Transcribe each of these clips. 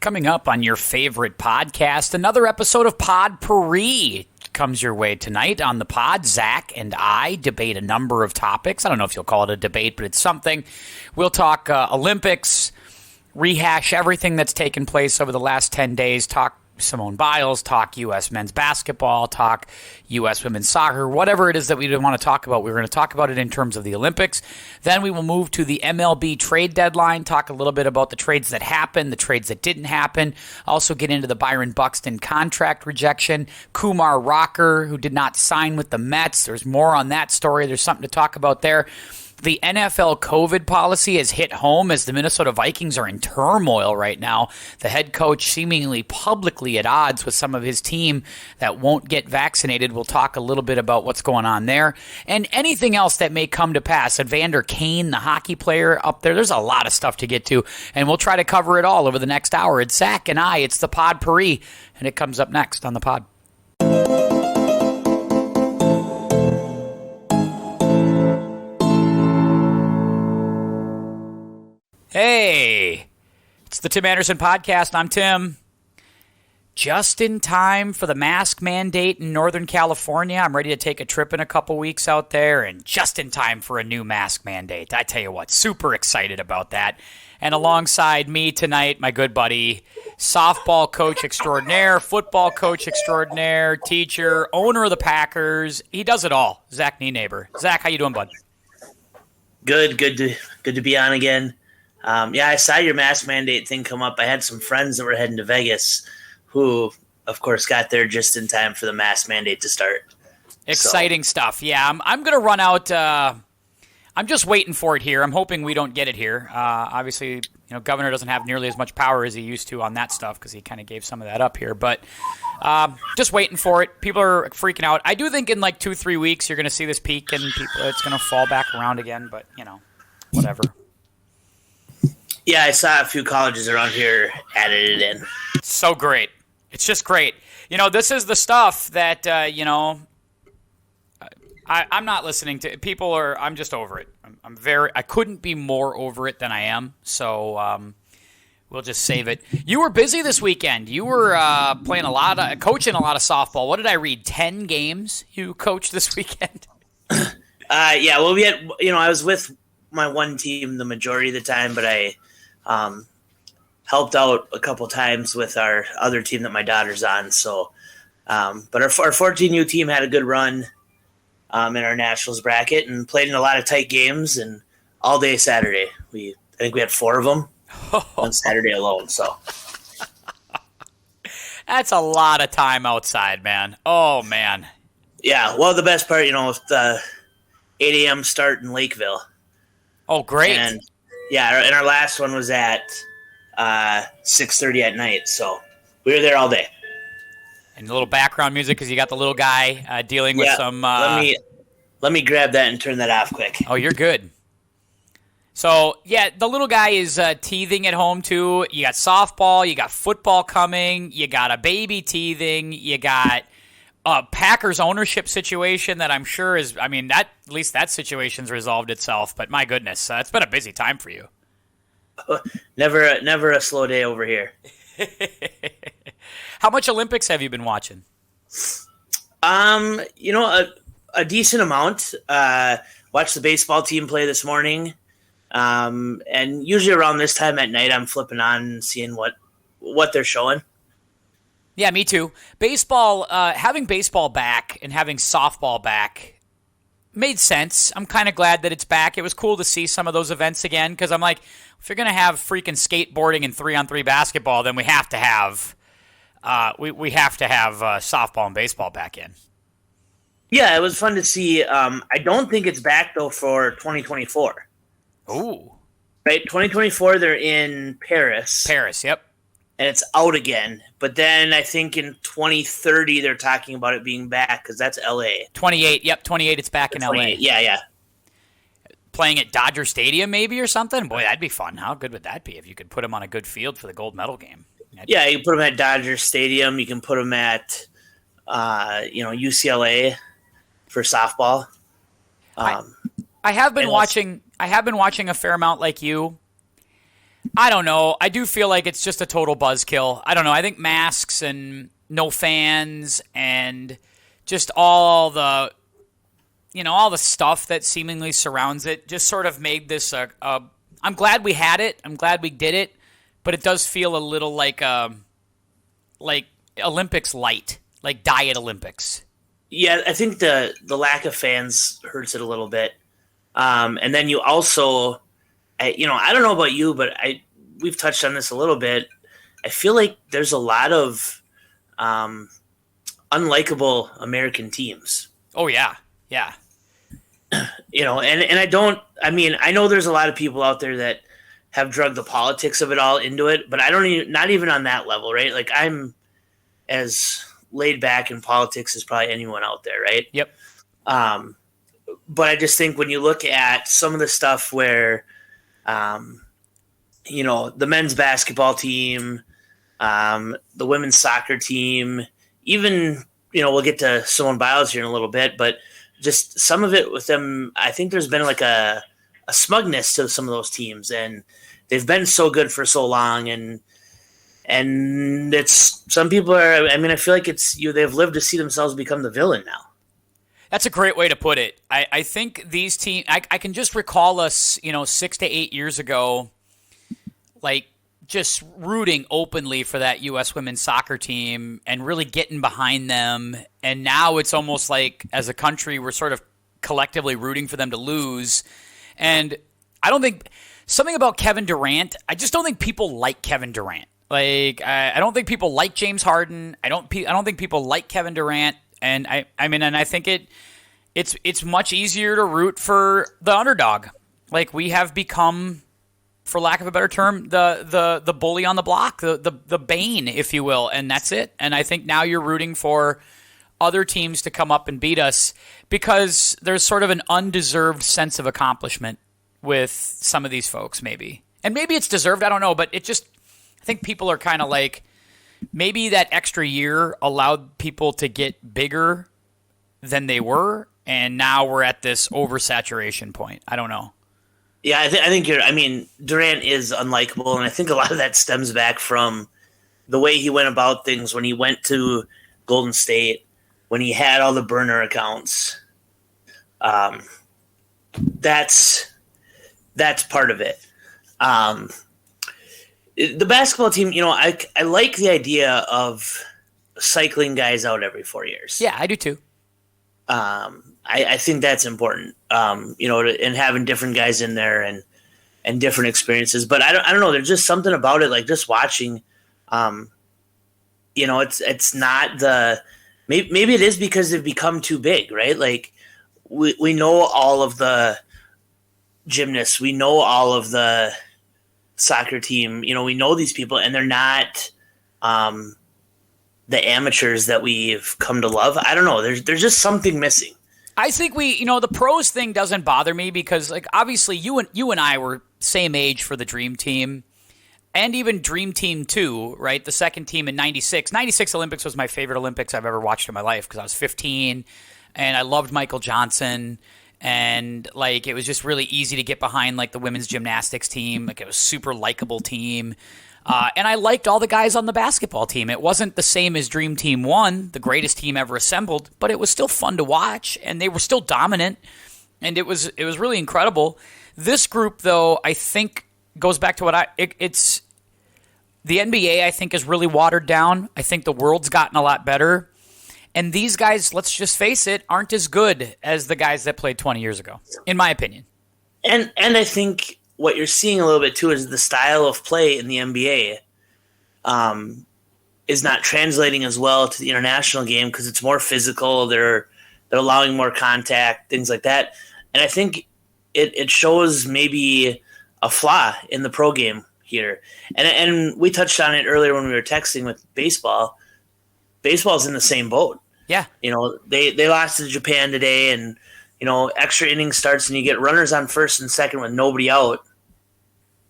Coming up on your favorite podcast, another episode of PODpourri comes your way tonight on the pod. Zach and I debate a number of topics. I don't know if you'll call it a debate, but it's something. We'll talk Olympics, rehash everything that's taken place over the last 10 days, talk Simone Biles, talk U.S. men's basketball, talk U.S. women's soccer, whatever it is that we want to talk about. We're going to talk about it in terms of the Olympics. Then we will move to the MLB trade deadline, talk a little bit about the trades that happened, the trades that didn't happen. Also get into the Byron Buxton contract rejection, Kumar Rocker, who did not sign with the Mets. There's more on that story. There's something to talk about there. The NFL COVID policy has hit home as the Minnesota Vikings are in turmoil right now. The head coach seemingly publicly at odds with some of his team that won't get vaccinated. We'll talk a little bit about what's going on there and anything else that may come to pass. Evander Kane, the hockey player up there, there's a lot of stuff to get to, and we'll try to cover it all over the next hour. It's Zach and I. It's the PODpourri, and it comes up next on the pod. Hey, it's the Tim Anderson Podcast. I'm Tim. Just in time for the mask mandate in Northern California. I'm ready to take a trip in a couple weeks out there, and just in time for a new mask mandate. I tell you what, super excited about that. And alongside me tonight, my good buddy, softball coach extraordinaire, football coach extraordinaire, teacher, owner of the Packers. He does it all. Zach Nienaber. Zach, how you doing, bud? Good to be on again. I saw your mask mandate thing come up. I had some friends that were heading to Vegas who, of course, got there just in time for the mask mandate to start. Exciting stuff. Yeah, I'm going to run out. I'm just waiting for it here. I'm hoping we don't get it here. Obviously, Governor doesn't have nearly as much power as he used to on that stuff because he kind of gave some of that up here. But just waiting for it. People are freaking out. I do think in like 2-3 weeks you're going to see this peak and it's going to fall back around again. But, whatever. Yeah, I saw a few colleges around here added it in. So great. It's just great. This is the stuff that, I'm not listening to. I'm just over it. I couldn't be more over it than I am. So we'll just save it. You were busy this weekend. You were coaching a lot of softball. What did I read? 10 games you coached this weekend? Well, we had, I was with my one team the majority of the time, but I helped out a couple times with our other team that my daughter's on. So, but our 14U team had a good run in our nationals bracket and played in a lot of tight games and all day Saturday. I think we had 4 of them on Saturday alone. So that's a lot of time outside, man. Oh man. Yeah. Well, the best part, with the 8 a.m. start in Lakeville. Oh, great. And and our last one was at 6:30 at night, so we were there all day. And a little background music because you got the little guy dealing with some. Let me grab that and turn that off quick. Oh, you're good. So the little guy is teething at home too. You got softball, you got football coming, you got a baby teething, you got a Packers ownership situation that I'm sure is. I mean, at least that situation's resolved itself. But my goodness, it's been a busy time for you. Never a slow day over here. How much Olympics have you been watching? A decent amount. Watched the baseball team play this morning. And usually around this time at night, I'm flipping on and seeing what they're showing. Yeah, me too. Baseball, having baseball back and having softball back made sense. I'm kind of glad that it's back. It was cool to see some of those events again because I'm like, if you're going to have freaking skateboarding and 3-on-3 basketball, then we have to have we have to have softball and baseball back in. Yeah, it was fun to see. I don't think it's back though for 2024. Ooh, right. 2024, they're in Paris. Paris, yep. And it's out again. But then I think in 2030, they're talking about it being back because that's LA. 28, yep, 28, it's back in LA. Yeah. Playing at Dodger Stadium maybe or something? Boy, that'd be fun. How good would that be if you could put them on a good field for the gold medal game? You can put them at Dodger Stadium. You can put them at, UCLA for softball. I have been watching a fair amount like you. I don't know. I do feel like it's just a total buzzkill. I don't know. I think masks and no fans and just all the stuff that seemingly surrounds it just sort of made this I'm glad we had it. I'm glad we did it, but it does feel a little like Olympics light, like Diet Olympics. Yeah, I think the lack of fans hurts it a little bit. And then you also, I don't know about you, but we've touched on this a little bit. I feel like there's a lot of unlikable American teams. Oh, yeah. Yeah. And I know there's a lot of people out there that have drugged the politics of it all into it, but not even on that level, right? Like I'm as laid back in politics as probably anyone out there, right? Yep. But I just think when you look at some of the stuff where, the men's basketball team, the women's soccer team, even, we'll get to Simone Biles here in a little bit, but just some of it with them, I think there's been like a smugness to some of those teams, and they've been so good for so long, and it's some people are. I mean, I feel like they've lived to see themselves become the villain now. That's a great way to put it. I think these teams. I can just recall us, 6 to 8 years ago, like just rooting openly for that U.S. women's soccer team and really getting behind them. And now it's almost like as a country, we're sort of collectively rooting for them to lose. And I don't think something about Kevin Durant. I just don't think people like Kevin Durant. Like I don't think people like James Harden. I don't think people like Kevin Durant. And I think it's much easier to root for the underdog. Like we have become, for lack of a better term, the bully on the block, the bane, if you will, and that's it. And I think now you're rooting for other teams to come up and beat us because there's sort of an undeserved sense of accomplishment with some of these folks, maybe. And maybe it's deserved, I don't know, but I think people are kind of like, maybe that extra year allowed people to get bigger than they were, and now we're at this oversaturation point. I don't know. Yeah, I think Durant is unlikable, and I think a lot of that stems back from the way he went about things when he went to Golden State, when he had all the burner accounts. That's part of it. The basketball team, I like the idea of cycling guys out every 4 years. Yeah, I do too. I think that's important, and having different guys in there and different experiences. But I don't know. There's just something about it, like just watching. It's not maybe it is because they've become too big, right? Like we know all of the gymnasts, we know all of the soccer team. We know these people, and they're not the amateurs that we've come to love. I don't know. There's just something missing. I think the pros thing doesn't bother me because, like, obviously you and I were same age for the Dream Team and even Dream Team 2, right? The second team in 96. 96 Olympics was my favorite Olympics I've ever watched in my life because I was 15 and I loved Michael Johnson. And, like, it was just really easy to get behind, like, the women's gymnastics team. Like, it was a super likable team. And I liked all the guys on the basketball team. It wasn't the same as Dream Team 1, the greatest team ever assembled, but it was still fun to watch, and they were still dominant, and it was really incredible. This group, though, I think goes back to it's the NBA, I think, is really watered down. I think the world's gotten a lot better. And these guys, let's just face it, aren't as good as the guys that played 20 years ago, in my opinion. And I think what you're seeing a little bit too is the style of play in the NBA is not translating as well to the international game because it's more physical. They're allowing more contact, things like that. And I think it shows maybe a flaw in the pro game here. And we touched on it earlier when we were texting with baseball. Baseball's in the same boat. Yeah. They lost to Japan today, and extra innings starts and you get runners on first and second with nobody out.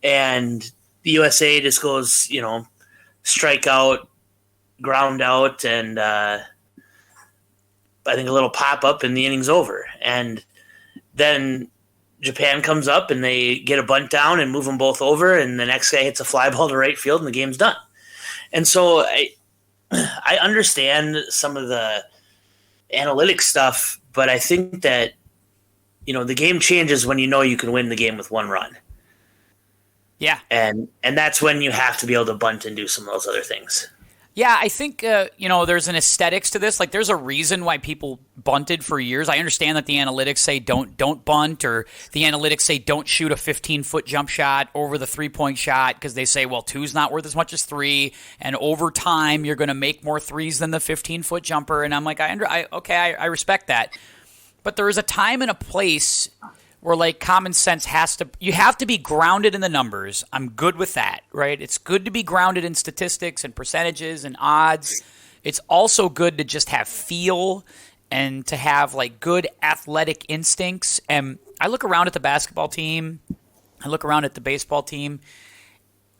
And the USA just goes, strike out, ground out, and I think a little pop up and the inning's over. And then Japan comes up and they get a bunt down and move them both over, and the next guy hits a fly ball to right field and the game's done. And so I understand some of the analytics stuff, but I think that, the game changes when you can win the game with one run. Yeah. And that's when you have to be able to bunt and do some of those other things. Yeah, I think, there's an aesthetics to this. Like, there's a reason why people bunted for years. I understand that the analytics say don't bunt, or the analytics say don't shoot a 15-foot jump shot over the three-point shot, because they say, well, two's not worth as much as three, and over time you're going to make more threes than the 15-foot jumper. And I'm like, I respect that. But there is a time and a place where, like, common sense you have to be grounded in the numbers. I'm good with that, right? It's good to be grounded in statistics and percentages and odds. It's also good to just have feel and to have, like, good athletic instincts. And I look around at the basketball team, I look around at the baseball team,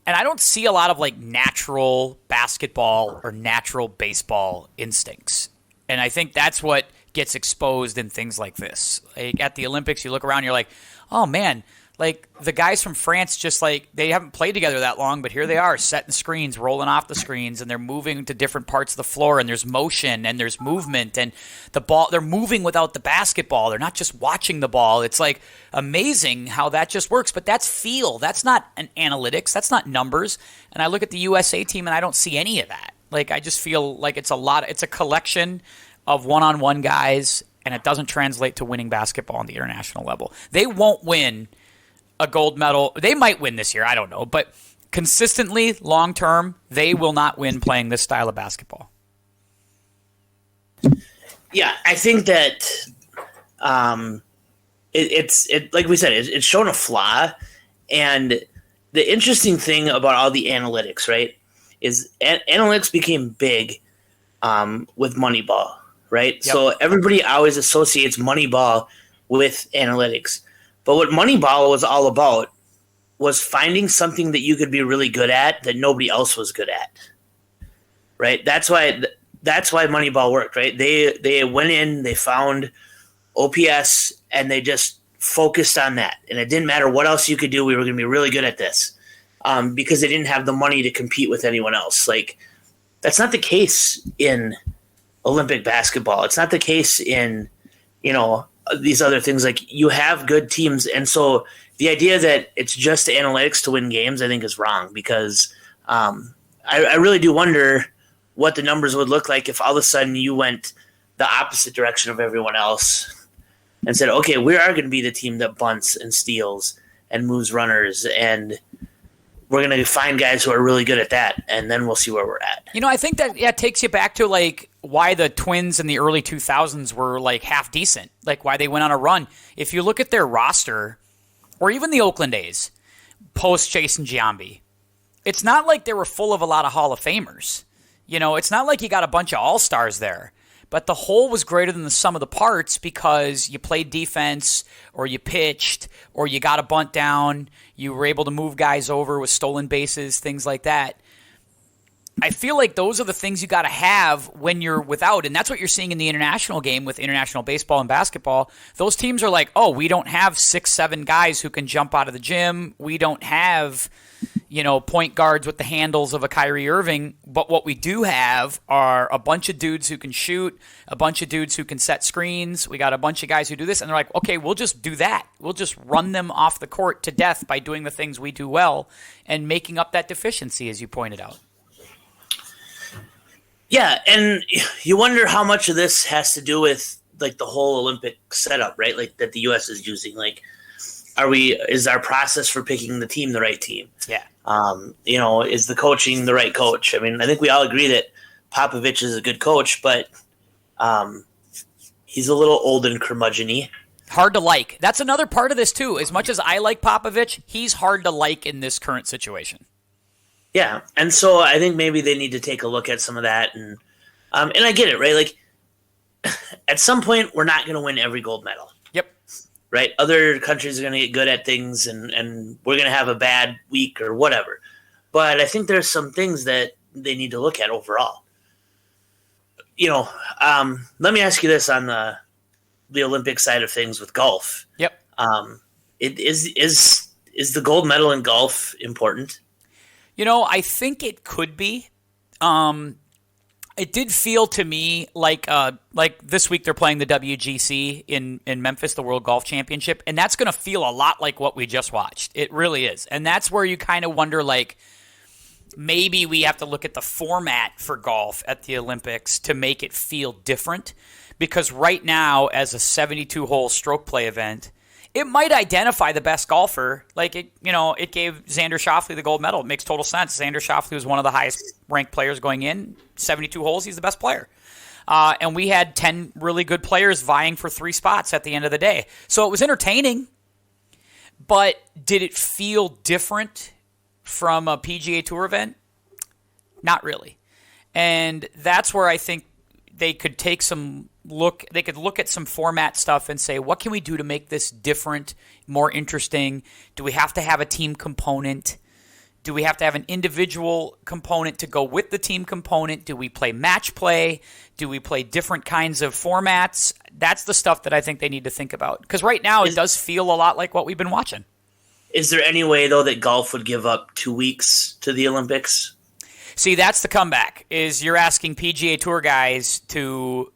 and I don't see a lot of, like, natural basketball or natural baseball instincts. And I think that's what gets exposed in things like this. Like, at the Olympics, you look around, you're like, oh man, like, the guys from France, just like, they haven't played together that long, but here they are setting screens, rolling off the screens, and they're moving to different parts of the floor, and there's motion and there's movement, and the ball, they're moving without the basketball. They're not just watching the ball. It's like amazing how that just works, but that's feel. That's not an analytics. That's not numbers. And I look at the USA team and I don't see any of that. Like, I just feel like it's a collection of one-on-one guys, and it doesn't translate to winning basketball on the international level. They won't win a gold medal. They might win this year, I don't know, but consistently, long-term, they will not win playing this style of basketball. Yeah, I think that it's like we said, it's shown a flaw, and the interesting thing about all the analytics, right, is analytics became big with Moneyball. Right? Yep. So everybody always associates Moneyball with analytics. But what Moneyball was all about was finding something that you could be really good at that nobody else was good at. Right? That's why Moneyball worked, right? They went in, they found OPS, and they just focused on that. And it didn't matter what else you could do, we were going to be really good at this. Because they didn't have the money to compete with anyone else. Like, that's not the case in Olympic basketball. It's not the case in, these other things. Like, you have good teams. And so the idea that it's just analytics to win games, I think, is wrong, because I really do wonder what the numbers would look like if all of a sudden you went the opposite direction of everyone else and said, okay, we are going to be the team that bunts and steals and moves runners, and we're going to find guys who are really good at that, and then we'll see where we're at. I think that takes you back to, like, why the Twins in the early 2000s were, like, half decent, like why they went on a run. If you look at their roster, or even the Oakland A's, post Jason Giambi, it's not like they were full of a lot of Hall of Famers. It's not like you got a bunch of all-stars there. But the whole was greater than the sum of the parts because you played defense, or you pitched, or you got a bunt down, you were able to move guys over with stolen bases, things like that. I feel like those are the things you got to have when you're without, and that's what you're seeing in the international game with international baseball and basketball. Those teams are like, oh, we don't have 6-7 guys who can jump out of the gym. We don't have, point guards with the handles of a Kyrie Irving. But what we do have are a bunch of dudes who can shoot, a bunch of dudes who can set screens. We got a bunch of guys who do this, and they're like, okay, we'll just do that. We'll just run them off the court to death by doing the things we do well and making up that deficiency, as you pointed out. Yeah, and you wonder how much of this has to do with, like, the whole Olympic setup, right? Like, that the U.S. is using. Like, is our process for picking the team the right team? Yeah. Is the coaching the right coach? I mean, I think we all agree that Popovich is a good coach, but he's a little old and curmudgeon-y. Hard to like. That's another part of this, too. As much as I like Popovich, he's hard to like in this current situation. Yeah, and so I think maybe they need to take a look at some of that, and I get it, right? Like, at some point, we're not going to win every gold medal. Yep. Right? Other countries are going to get good at things, and we're going to have a bad week or whatever. But I think there's some things that they need to look at overall. Let me ask you this on the Olympic side of things with golf. Yep. it is the gold medal in golf important? I think it could be. It did feel to me like this week they're playing the WGC in Memphis, the World Golf Championship, and that's going to feel a lot like what we just watched. It really is. And that's where you kind of wonder, like, maybe we have to look at the format for golf at the Olympics to make it feel different. Because right now, as a 72-hole stroke play event, it might identify the best golfer. Like, it gave Xander Schauffele the gold medal. It makes total sense. Xander Schauffele was one of the highest-ranked players going in. 72 holes, he's the best player. And we had 10 really good players vying for 3 spots at the end of the day. So it was entertaining. But did it feel different from a PGA Tour event? Not really. And that's where I think they could take they could look at some format stuff and say, what can we do to make this different, more interesting? Do we have to have a team component? Do we have to have an individual component to go with the team component? Do we play match play? Do we play different kinds of formats? That's the stuff that I think they need to think about. Because right now it does feel a lot like what we've been watching. Is there any way, though, that golf would give up 2 weeks to the Olympics? See, that's the comeback, is you're asking PGA Tour guys to,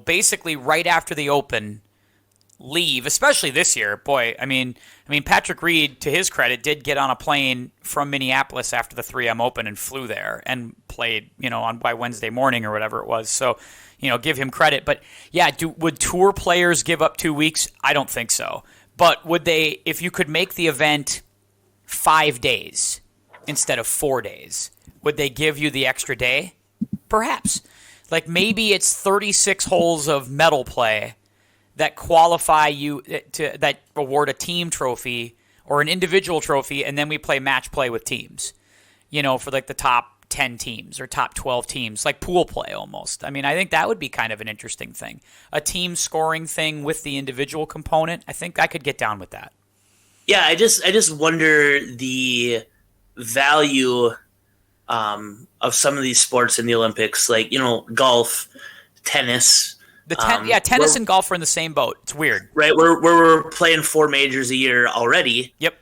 basically right after the Open leave, especially this year. Boy, I mean, Patrick Reed, to his credit, did get on a plane from Minneapolis after the 3M Open and flew there and played, by Wednesday morning or whatever it was. So, give him credit. But, yeah, would tour players give up 2 weeks? I don't think so. But would they, if you could make the event 5 days instead of 4 days, would they give you the extra day? Perhaps. Like maybe it's 36 holes of medal play that qualify you that award a team trophy or an individual trophy, and then we play match play with teams, for like the top 10 teams or top 12 teams, like pool play almost. I mean, I think that would be kind of an interesting thing. A team scoring thing with the individual component. I think I could get down with that. Yeah, I just wonder the value of some of these sports in the Olympics, like, golf, tennis. Tennis and golf are in the same boat. It's weird. Right, we're playing 4 majors a year already. Yep.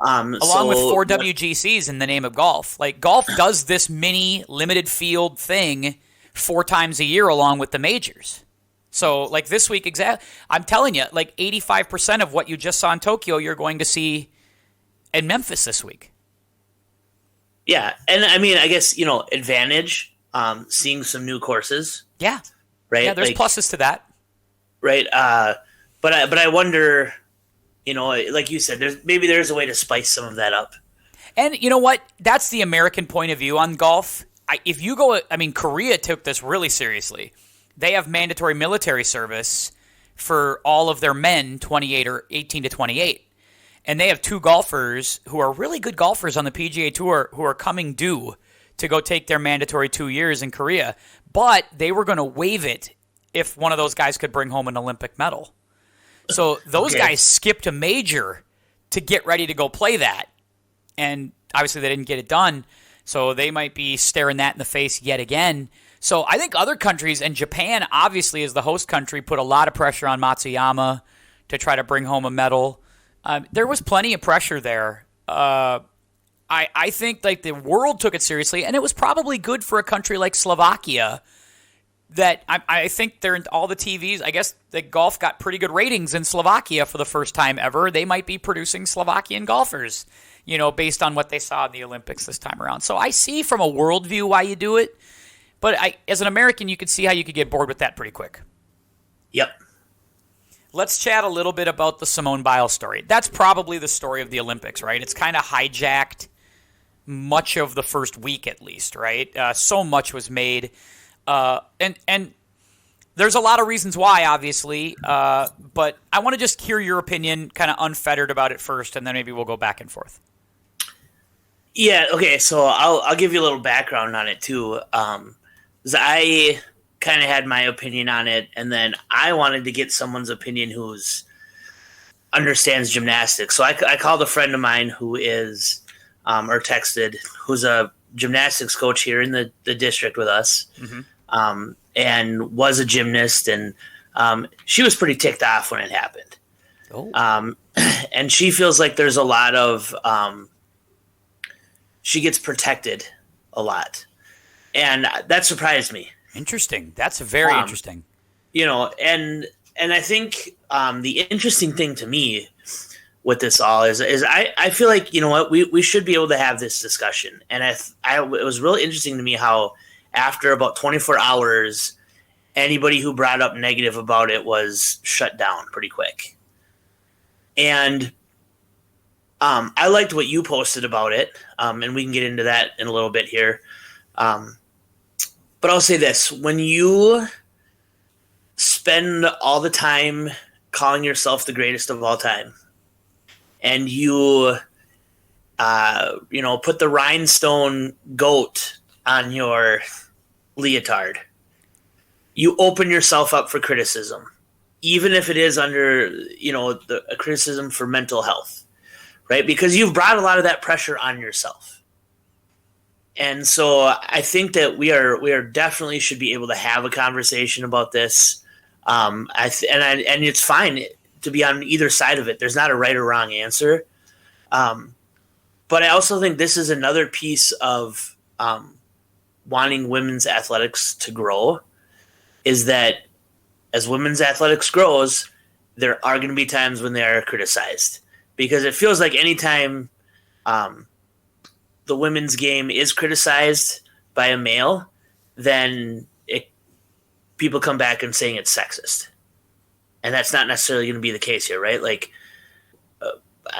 Along with 4 WGCs in the name of golf. Like, golf does this mini limited field thing 4 times a year along with the majors. So, like this week, I'm telling you, like 85% of what you just saw in Tokyo, you're going to see in Memphis this week. Yeah, and I mean, I guess, advantage, seeing some new courses. Yeah. Right? Yeah, there's pluses to that. Right. But I wonder, like you said, there's a way to spice some of that up. And you know what? That's the American point of view on golf. Korea took this really seriously. They have mandatory military service for all of their men, 28 or 18 to 28. And they have 2 golfers who are really good golfers on the PGA Tour who are coming due to go take their mandatory 2 years in Korea. But they were going to waive it if one of those guys could bring home an Olympic medal. So those guys skipped a major to get ready to go play that. And obviously they didn't get it done. So they might be staring that in the face yet again. So I think other countries, and Japan obviously as the host country, put a lot of pressure on Matsuyama to try to bring home a medal. There was plenty of pressure there. I think like the world took it seriously, and it was probably good for a country like Slovakia that I think they're in all the TVs. I guess the golf got pretty good ratings in Slovakia for the first time ever. They might be producing Slovakian golfers, based on what they saw in the Olympics this time around. So I see from a worldview why you do it, but as an American, you could see how you could get bored with that pretty quick. Yep. Let's chat a little bit about the Simone Biles story. That's probably the story of the Olympics, right? It's kind of hijacked much of the first week at least, right? So much was made. And there's a lot of reasons why, obviously, but I want to just hear your opinion kind of unfettered about it first, and then maybe we'll go back and forth. Yeah, okay, so I'll give you a little background on it, too. 'Cause I kind of had my opinion on it, and then I wanted to get someone's opinion who's understands gymnastics. So I called a friend of mine who is, or texted, who's a gymnastics coach here in the district with us, and was a gymnast, and she was pretty ticked off when it happened. Oh, And she feels like there's a lot of she gets protected a lot, and that surprised me. interesting. That's very interesting. And I think the interesting thing to me with this all is I feel like, you know what, we should be able to have this discussion. And it was really interesting to me how after about 24 hours, anybody who brought up negative about it was shut down pretty quick. And I liked what you posted about it, and we can get into that in a little bit here. But I'll say this: when you spend all the time calling yourself the greatest of all time, and you put the rhinestone goat on your leotard, you open yourself up for criticism, even if it is under a criticism for mental health, right? Because you've brought a lot of that pressure on yourself. And so I think that we are definitely should be able to have a conversation about this. And it's fine to be on either side of it. There's not a right or wrong answer. But I also think this is another piece of wanting women's athletics to grow, is that as women's athletics grows, there are going to be times when they are criticized, because it feels like anytime the women's game is criticized by a male, then people come back and saying it's sexist. And that's not necessarily going to be the case here, right? Like,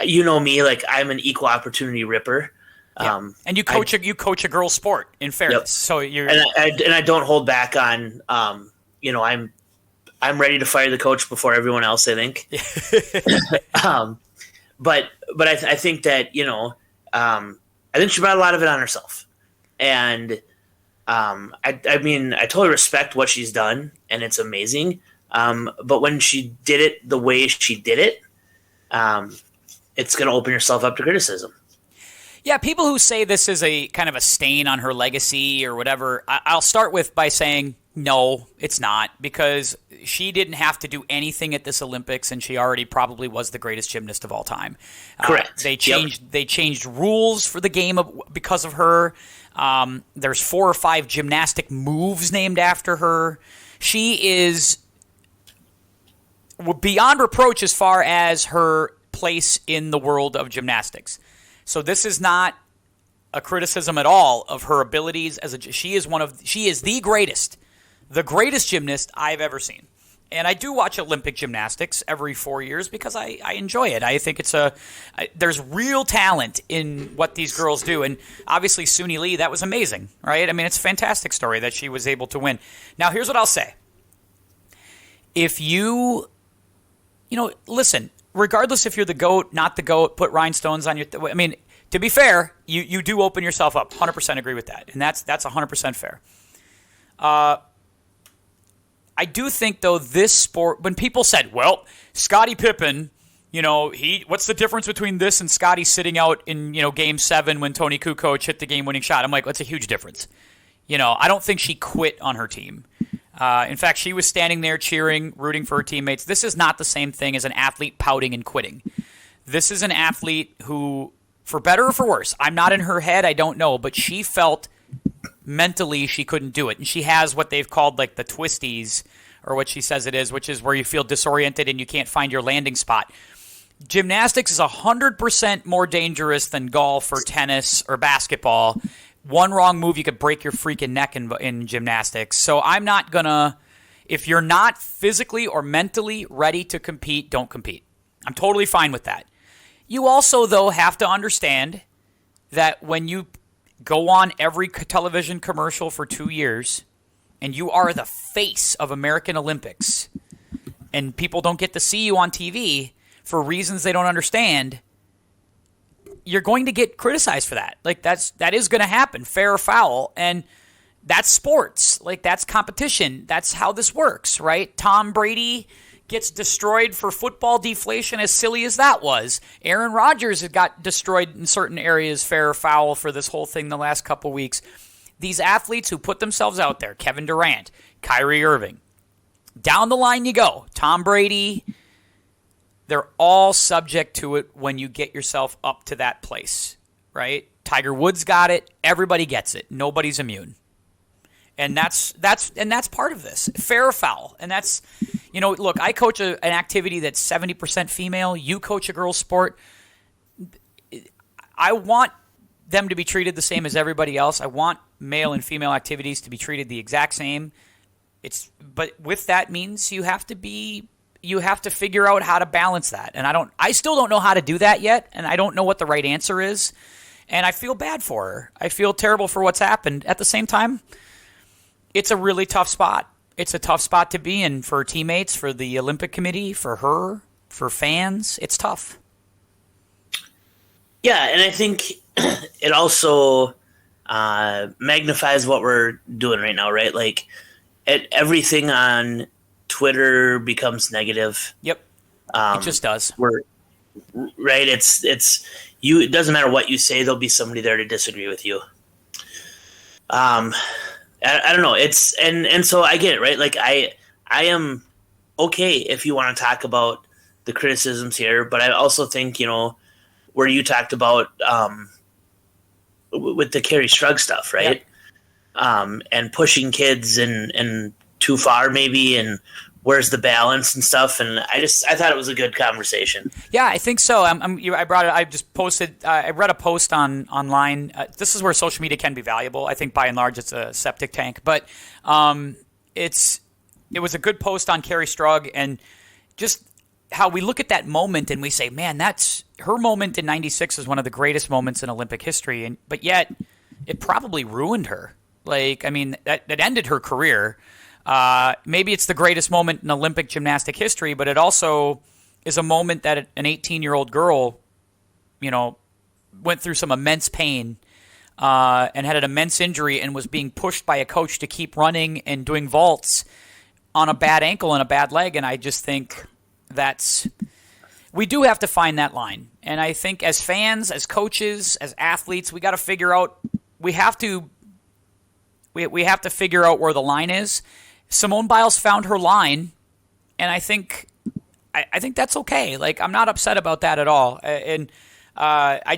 you know me, like I'm an equal opportunity ripper. Yeah. And you coach a girls' sport, in fairness. Yep. So you're and I don't hold back on. I'm ready to fire the coach before everyone else, I think. But I think that I think she brought a lot of it on herself, and I totally respect what she's done, and it's amazing. But when she did it the way she did it, it's going to open yourself up to criticism. Yeah, people who say this is a kind of a stain on her legacy or whatever, I'll start with by saying no, it's not, because she didn't have to do anything at this Olympics, and she already probably was the greatest gymnast of all time. Correct. They changed rules for the game because of her. There's 4 or 5 gymnastic moves named after her. She is beyond reproach as far as her place in the world of gymnastics. So this is not a criticism at all of her abilities she is the greatest gymnast I've ever seen. And I do watch Olympic gymnastics every 4 years because I enjoy it. I think there's real talent in what these girls do. And obviously Suni Lee, that was amazing, right? I mean, it's a fantastic story that she was able to win. Now, here's what I'll say. If listen, regardless if you're the GOAT, not the GOAT, put rhinestones on your... to be fair, you do open yourself up. 100% agree with that. And that's 100% fair. I do think, though, this sport... When people said, well, Scottie Pippen, what's the difference between this and Scottie sitting out in, Game 7 when Tony Kukoc hit the game-winning shot? I'm like, that's a huge difference. I don't think she quit on her team. In fact, she was standing there cheering, rooting for her teammates. This is not the same thing as an athlete pouting and quitting. This is an athlete who, for better or for worse, I'm not in her head, I don't know, but she felt mentally she couldn't do it. And she has what they've called like the twisties, or what she says it is, which is where you feel disoriented and you can't find your landing spot. Gymnastics is 100% more dangerous than golf or tennis or basketball. One wrong move, you could break your freaking neck in gymnastics. So I'm not going to... If you're not physically or mentally ready to compete, don't compete. I'm totally fine with that. You also, though, have to understand that when you go on every television commercial for 2 years and you are the face of American Olympics and people don't get to see you on TV for reasons they don't understand, you're going to get criticized for that. Like that is going to happen, fair or foul, and that's sports. Like that's competition. That's how this works, right? Tom Brady gets destroyed for football deflation, as silly as that was. Aaron Rodgers got destroyed in certain areas, fair or foul, for this whole thing the last couple weeks. These athletes who put themselves out there, Kevin Durant, Kyrie Irving, down the line you go, Tom Brady, they're all subject to it when you get yourself up to that place, right? Tiger Woods got it. Everybody gets it. Nobody's immune. And that's part of this. Fair or foul. And that's, look, I coach an activity that's 70% female. You coach a girls' sport. I want them to be treated the same as everybody else. I want male and female activities to be treated the exact same. But with that means you have to figure out how to balance that. And I still don't know how to do that yet, and I don't know what the right answer is. And I feel bad for her. I feel terrible for what's happened. At the same time, it's a really tough spot. It's a tough spot to be in for teammates, for the Olympic Committee, for her, for fans. It's tough. Yeah, and I think it also magnifies what we're doing right now, right? Like, everything on Twitter becomes negative. Yep, it just does. Right? It's you. It doesn't matter what you say. There'll be somebody there to disagree with you. I don't know. It's and so I get it, right? Like I am okay if you want to talk about the criticisms here, but I also think where you talked about with the Carrie Strug stuff, right? Yep. And pushing kids and too far maybe, and where's the balance and stuff. And I thought it was a good conversation. Yeah, I think so. I brought it. I just posted. I read a post online. This is where social media can be valuable. I think by and large it's a septic tank, but it was a good post on Carrie Strug and just how we look at that moment and we say, man, that's her moment in '96 is one of the greatest moments in Olympic history, but yet it probably ruined her. Like, I mean, that ended her career. Maybe it's the greatest moment in Olympic gymnastic history, but it also is a moment that an 18-year-old girl, went through some immense pain and had an immense injury and was being pushed by a coach to keep running and doing vaults on a bad ankle and a bad leg. And I just think we do have to find that line. And I think as fans, as coaches, as athletes, we got to figure out, we have to figure out where the line is. Simone Biles found her line, and I think that's okay. Like, I'm not upset about that at all. And I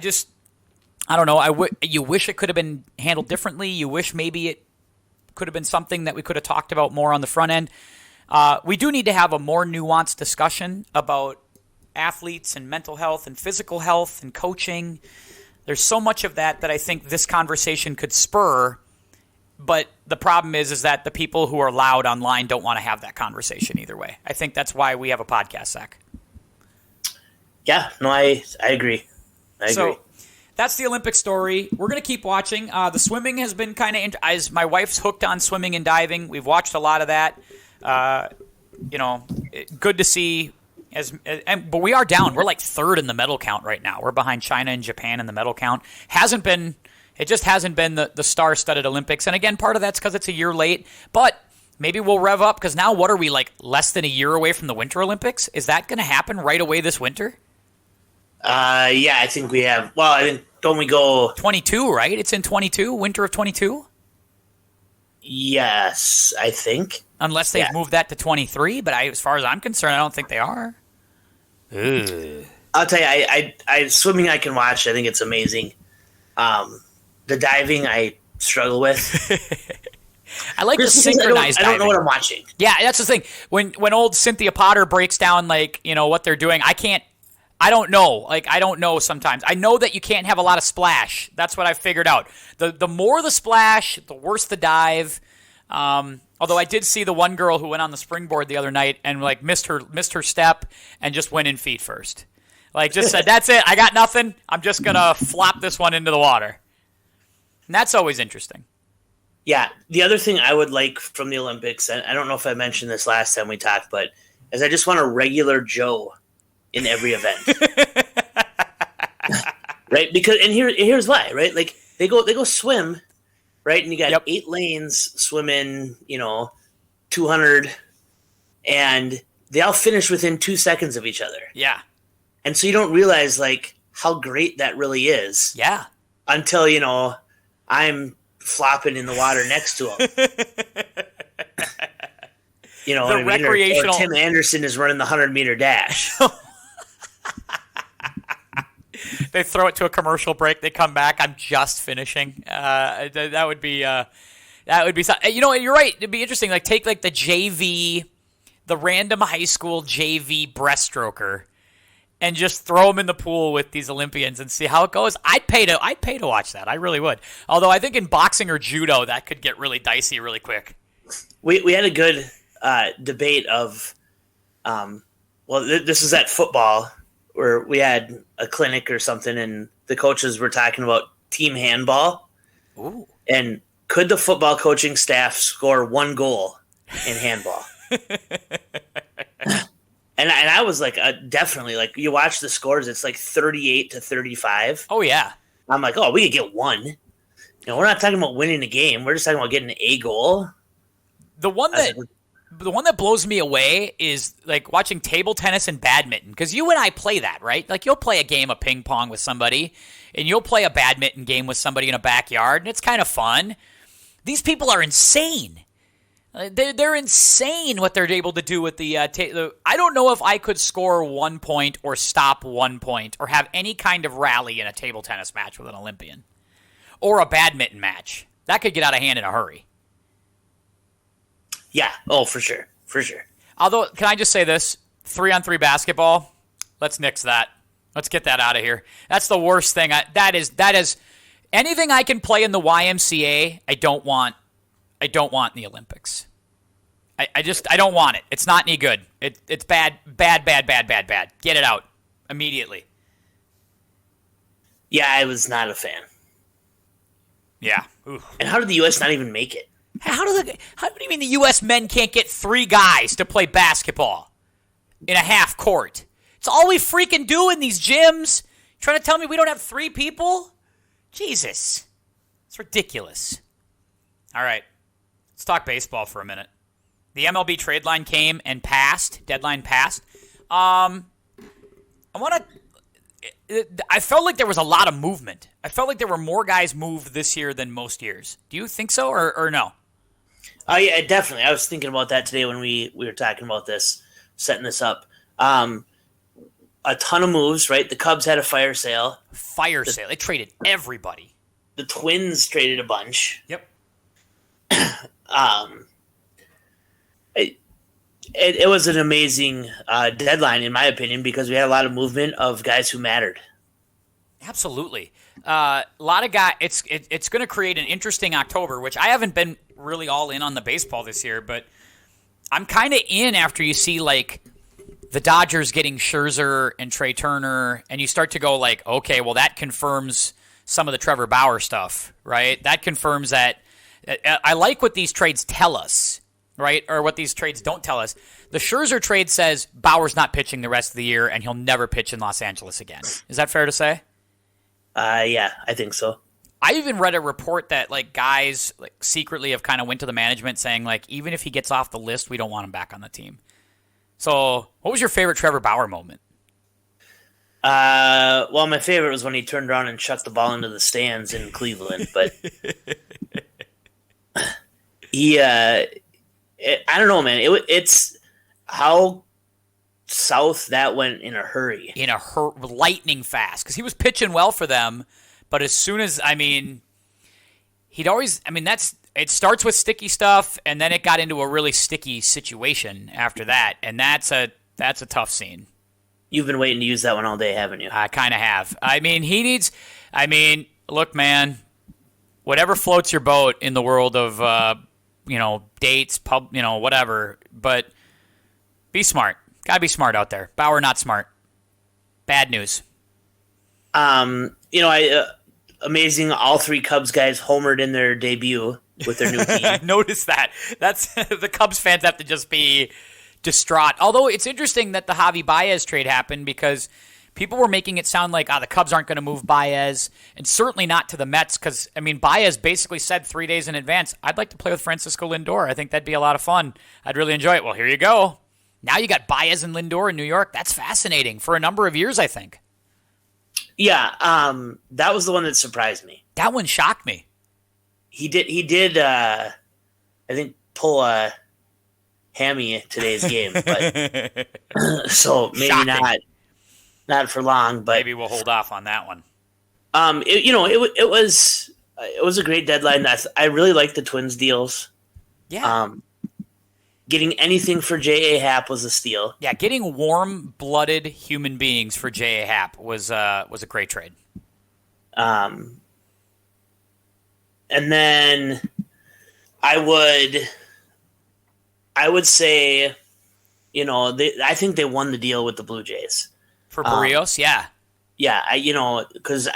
don't know. You wish it could have been handled differently. You wish maybe it could have been something that we could have talked about more on the front end. We do need to have a more nuanced discussion about athletes and mental health and physical health and coaching. There's so much of that I think this conversation could spur. But the problem is that the people who are loud online don't want to have that conversation either way. I think that's why we have a podcast, Zach. Yeah, no, I agree. So that's the Olympic story. We're going to keep watching. The swimming has been kind of as my wife's hooked on swimming and diving. We've watched a lot of that. Good to see. But we are down. We're like third in the medal count right now. We're behind China and Japan in the medal count. It just hasn't been the star-studded Olympics. And again, part of that's because it's a year late. But maybe we'll rev up because now what are we, like less than a year away from the Winter Olympics? Is that going to happen right away this winter? Yeah, I think we have. Well, I think, don't we go 22, right? It's in 22, winter of 22? Yes, I think. Unless they've moved that to 23, but as far as I'm concerned, I don't think they are. Ugh. I'll tell you, I swimming I can watch. I think it's amazing. The diving I struggle with. I like the synchronized diving. I don't know what I'm watching. Yeah, that's the thing. When old Cynthia Potter breaks down what they're doing, I don't know. Like, I don't know sometimes. I know that you can't have a lot of splash. That's what I've figured out. The more the splash, the worse the dive. Although I did see the one girl who went on the springboard the other night and missed her step and just went in feet first. Like, just said, that's it. I got nothing. I'm just going to flop this one into the water. And that's always interesting. Yeah. The other thing I would like from the Olympics, and I don't know if I mentioned this last time we talked, but is I just want a regular Joe in every event. Right? Because, and here's why, right? Like, they go swim, right? And you got 8 lanes swimming, 200, and they all finish within 2 seconds of each other. Yeah. And so you don't realize, like, how great that really is. Yeah. Until, I'm flopping in the water next to him. The recreational... or Tim Anderson is running the 100-meter dash. They throw it to a commercial break. They come back. I'm just finishing. That would be something. You're right. It'd be interesting. Like take like the JV, the random high school JV breaststroker, and just throw them in the pool with these Olympians and see how it goes. I'd pay to watch that. I really would. Although I think in boxing or judo that could get really dicey really quick. We had a good debate of, this is at football where we had a clinic or something, and the coaches were talking about team handball. Ooh. And could the football coaching staff score 1 goal in handball? And I was like, definitely. Like you watch the scores, it's like 38-35. Oh yeah. I'm like, oh, we could get 1. We're not talking about winning a game. We're just talking about getting a goal. The one that blows me away is like watching table tennis and badminton, because you and I play that, right? Like you'll play a game of ping pong with somebody, and you'll play a badminton game with somebody in a backyard, and it's kind of fun. These people are insane. They're insane what they're able to do with the I don't know if I could score 1 point or stop 1 point or have any kind of rally in a table tennis match with an Olympian or a badminton match. That could get out of hand in a hurry. Yeah. Oh, for sure. For sure. Although, can I just say this? 3-on-3 basketball, let's nix that. Let's get that out of here. That's the worst thing. That is anything I can play in the YMCA, I don't want in the Olympics. I don't want it. It's not any good. It's bad. Get it out immediately. Yeah, I was not a fan. Yeah. Oof. And how did the U.S. not even make it? How do you mean the U.S. men can't get 3 guys to play basketball in a half court? It's all we freaking do in these gyms. You're trying to tell me we don't have 3 people? Jesus. It's ridiculous. All right. Let's talk baseball for a minute. The MLB trade line came and passed. Deadline passed. I felt like there was a lot of movement. I felt like there were more guys moved this year than most years. Do you think so or no? Oh, yeah, definitely. I was thinking about that today when we were talking about this, setting this up. A ton of moves, right? The Cubs had a fire sale. Sale. They traded everybody. The Twins traded a bunch. Yep. It was an amazing deadline, in my opinion, because we had a lot of movement of guys who mattered. Absolutely. A lot of guys. It's going to create an interesting October, which I haven't been really all in on the baseball this year, but I'm kind of in after you see like the Dodgers getting Scherzer and Trey Turner, and you start to go like, okay, well that confirms some of the Trevor Bauer stuff, right? That confirms that. I like what these trades tell us, right? Or what these trades don't tell us. The Scherzer trade says Bauer's not pitching the rest of the year, and he'll never pitch in Los Angeles again. Is that fair to say? Yeah, I think so. I even read a report that like guys like secretly have kind of went to the management saying like even if he gets off the list, we don't want him back on the team. So, what was your favorite Trevor Bauer moment? Well, my favorite was when he turned around and chucked the ball into the stands in Cleveland, but I don't know, man. It's how south that went in a hurry. Lightning fast, because he was pitching well for them, but as soon as, it starts with sticky stuff, and then it got into a really sticky situation after that, and that's a tough scene. You've been waiting to use that one all day, haven't you? I kind of have. Look, man, whatever floats your boat in the world of, dates, whatever, but be smart. Gotta be smart out there. Bauer, not smart. Bad news. Amazing. All 3 Cubs guys homered in their debut with their new team. I noticed that. That's the Cubs fans have to just be distraught. Although it's interesting that the Javi Baez trade happened because people were making it sound like the Cubs aren't going to move Baez, and certainly not to the Mets because, Baez basically said 3 days in advance, I'd like to play with Francisco Lindor. I think that'd be a lot of fun. I'd really enjoy it. Well, here you go. Now you got Baez and Lindor in New York. That's fascinating for a number of years, I think. Yeah, that was the one that surprised me. That one shocked me. He did. I think pull a hammy today's game, but so maybe Shocking. not. not for long, but Maybe we'll hold off on that one. it was a great deadline. I really like the Twins deals. Yeah. Getting anything for J.A. Happ was a steal. Yeah, getting warm-blooded human beings for J.A. Happ was a great trade. And then I would say, I think they won the deal with the Blue Jays. For Barrios, yeah. Yeah, because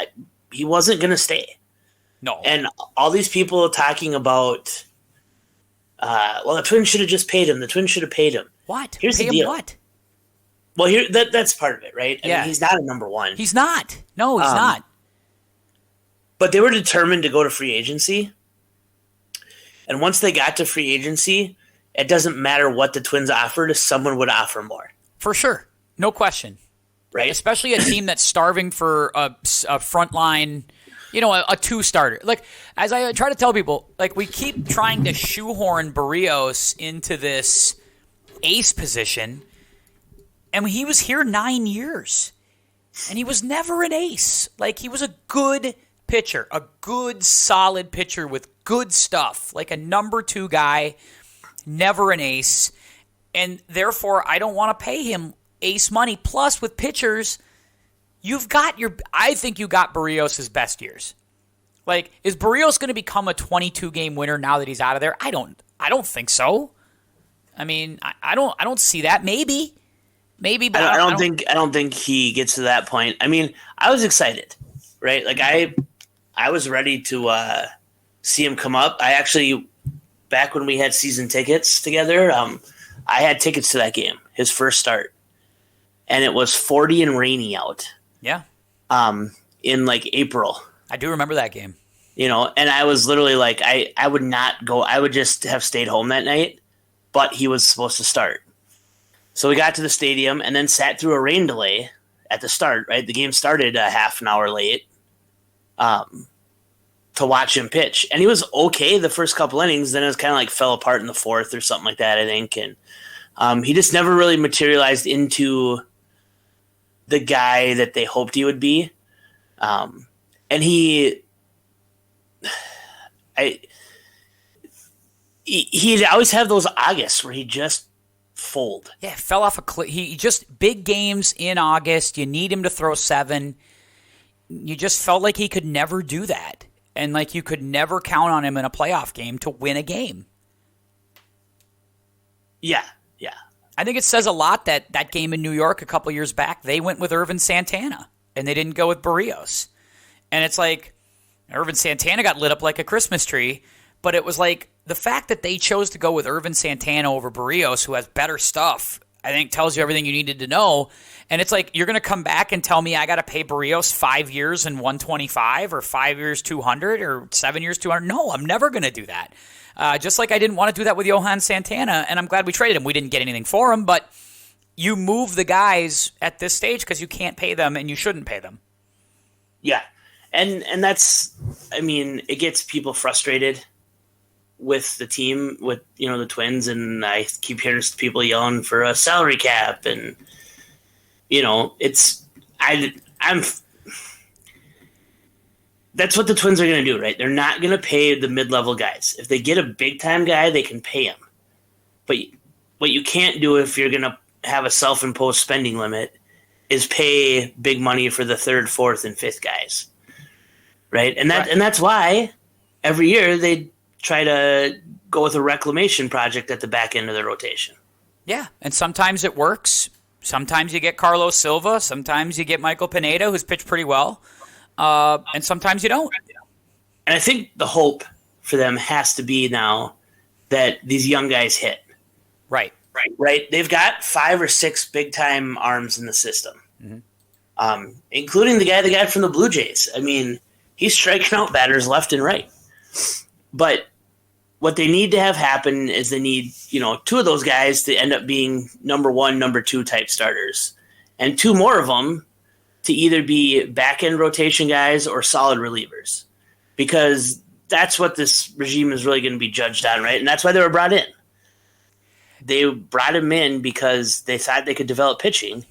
he wasn't going to stay. No. And all these people talking about, the Twins should have just paid him. The Twins should have paid him. What? Here's Pay the deal. him what? Well, that's part of it, right? I mean, he's not a number one. He's not. No, he's not. But they were determined to go to free agency. And once they got to free agency, it doesn't matter what the Twins offered, someone would offer more. For sure. No question. Right? Especially a team that's starving for a frontline, a two-starter. Like, as I try to tell people, like, we keep trying to shoehorn Barrios into this ace position, and he was here 9 years, and he was never an ace. Like, he was a good pitcher, a good, solid pitcher with good stuff, like a number 2 guy, never an ace, and therefore I don't want to pay him ace money. Plus, with pitchers, I think you got Barrios' best years. Like, is Barrios going to become a 22-game winner now that he's out of there? I don't think so. I mean, I don't see that. Maybe, but I don't think he gets to that point. I mean, I was excited, right? Like I was ready to see him come up. I actually, back when we had season tickets together, I had tickets to that game, his first start, and it was 40 and rainy out. Yeah. In like April. I do remember that game. And I was literally like, I would not go. I would just have stayed home that night, but he was supposed to start. So we got to the stadium and then sat through a rain delay at the start, right? The game started a half an hour late to watch him pitch. And he was okay the first couple innings. Then it was kind of like fell apart in the fourth or something like that, I think. And he just never really materialized into the guy that they hoped he would be. And he'd always have those Augusts where he just fold. Yeah, fell off a cliff. He just, big games in August, you need him to throw 7. You just felt like he could never do that. And like you could never count on him in a playoff game to win a game. Yeah. I think it says a lot that game in New York a couple years back, they went with Irvin Santana, and they didn't go with Barrios. And it's like, Irvin Santana got lit up like a Christmas tree, but it was like the fact that they chose to go with Irvin Santana over Barrios, who has better stuff, I think tells you everything you needed to know. And it's like, you're going to come back and tell me I got to pay Barrios 5 years and 125 or 5 years 200 or 7 years 200. No, I'm never going to do that. Just like I didn't want to do that with Johan Santana, and I'm glad we traded him. We didn't get anything for him, but you move the guys at this stage because you can't pay them and you shouldn't pay them. Yeah. And that's, I mean, it gets people frustrated with the team, with, the Twins, and I keep hearing people yelling for a salary cap, and, that's what the Twins are going to do, right? They're not going to pay the mid-level guys. If they get a big-time guy, they can pay him. But what you can't do if you're going to have a self-imposed spending limit is pay big money for the third, fourth, and fifth guys, right? And that's why every year they try to go with a reclamation project at the back end of their rotation. Yeah, and sometimes it works. Sometimes you get Carlos Silva. Sometimes you get Michael Pineda, who's pitched pretty well. And sometimes you don't. And I think the hope for them has to be now that these young guys hit. Right. They've got 5 or 6 big-time arms in the system, including the guy from the Blue Jays. I mean, he's striking out batters left and right. But what they need to have happen is they need, 2 of those guys to end up being number 1, number 2 type starters. And 2 more of them to either be back-end rotation guys or solid relievers, because that's what this regime is really going to be judged on, right? And that's why they were brought in. They brought him in because they thought they could develop pitching,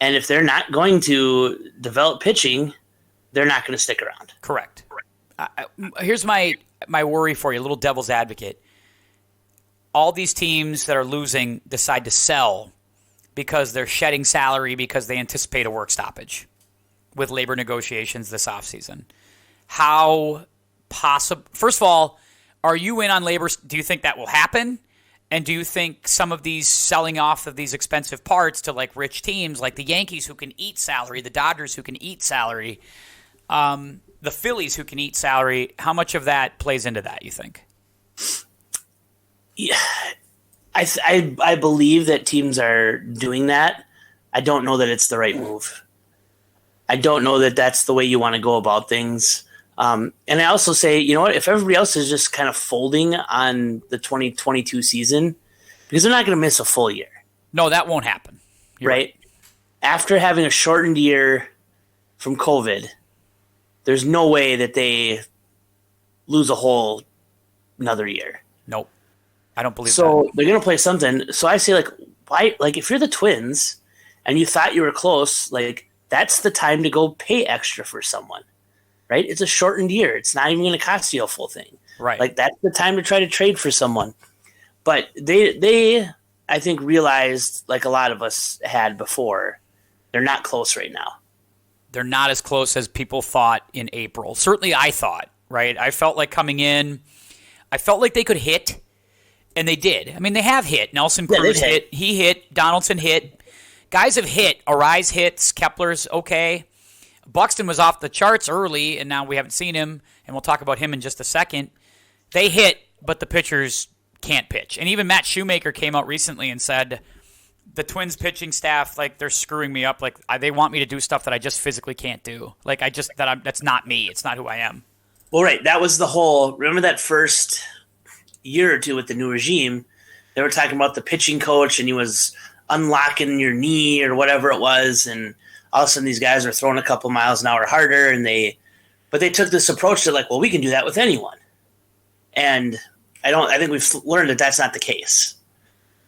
And if they're not going to develop pitching, they're not going to stick around. Correct. Here's my worry for you, a little devil's advocate. All these teams that are losing decide to sell because they're shedding salary because they anticipate a work stoppage with labor negotiations this offseason. How possible? First of all, are you in on labor? Do you think that will happen? And do you think some of these selling off of these expensive parts to like rich teams like the Yankees who can eat salary, the Dodgers who can eat salary, the Phillies who can eat salary, how much of that plays into that, you think? Yeah, I believe that teams are doing that. I don't know that it's the right move. I don't know that that's the way you want to go about things. And I also say, you know what, if everybody else is just kind of folding on the 2022 season, because they're not going to miss a full year. No, that won't happen. You're right? After having a shortened year from COVID, there's no way that they lose a whole another year. Nope. I don't believe that. So they're going to play something. So I say, like, why? Like, if you're the Twins and you thought you were close, like, that's the time to go pay extra for someone. Right? It's a shortened year. It's not even going to cost you a full thing. Right. Like, that's the time to try to trade for someone. But they I think, realized, like a lot of us had before, they're not close right now. They're not as close as people thought in April. Certainly I thought, right? I felt like coming in, I felt like they could hit, and they did. I mean, they have hit. Nelson Cruz hit. He hit. Donaldson hit. Guys have hit. Arise hits. Kepler's okay. Buxton was off the charts early, and now we haven't seen him, and we'll talk about him in just a second. They hit, but the pitchers can't pitch. And even Matt Shoemaker came out recently and said, the Twins pitching staff, like, they're screwing me up. Like, they want me to do stuff that I just physically can't do. Like, that's not me. It's not who I am. Well, right. That was the whole, remember that first year or two with the new regime, they were talking about the pitching coach, and he was unlocking your knee or whatever it was, and all of a sudden these guys are throwing a couple miles an hour harder, but they took this approach to, like, well, we can do that with anyone. And I think we've learned that that's not the case.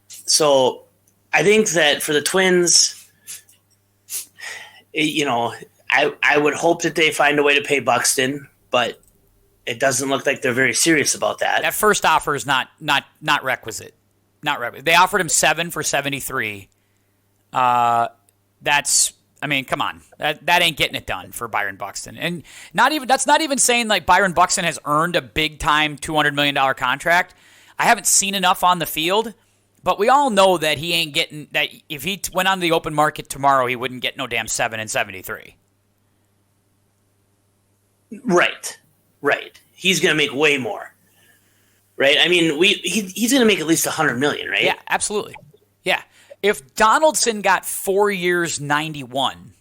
So I think that for the Twins, I would hope that they find a way to pay Buxton, but it doesn't look like they're very serious about that. That first offer is not requisite. Not requisite. They offered him 7 for 73. That's, I mean, come on. That ain't getting it done for Byron Buxton. And that's not even saying like Byron Buxton has earned a big time $200 million contract. I haven't seen enough on the field, but we all know that he ain't getting that. If he went on the open market tomorrow, he wouldn't get no damn 7 and 73. Right. He's going to make way more. Right? I mean, he's going to make at least $100 million, right? Yeah, absolutely. Yeah. If Donaldson got 4 years, 91,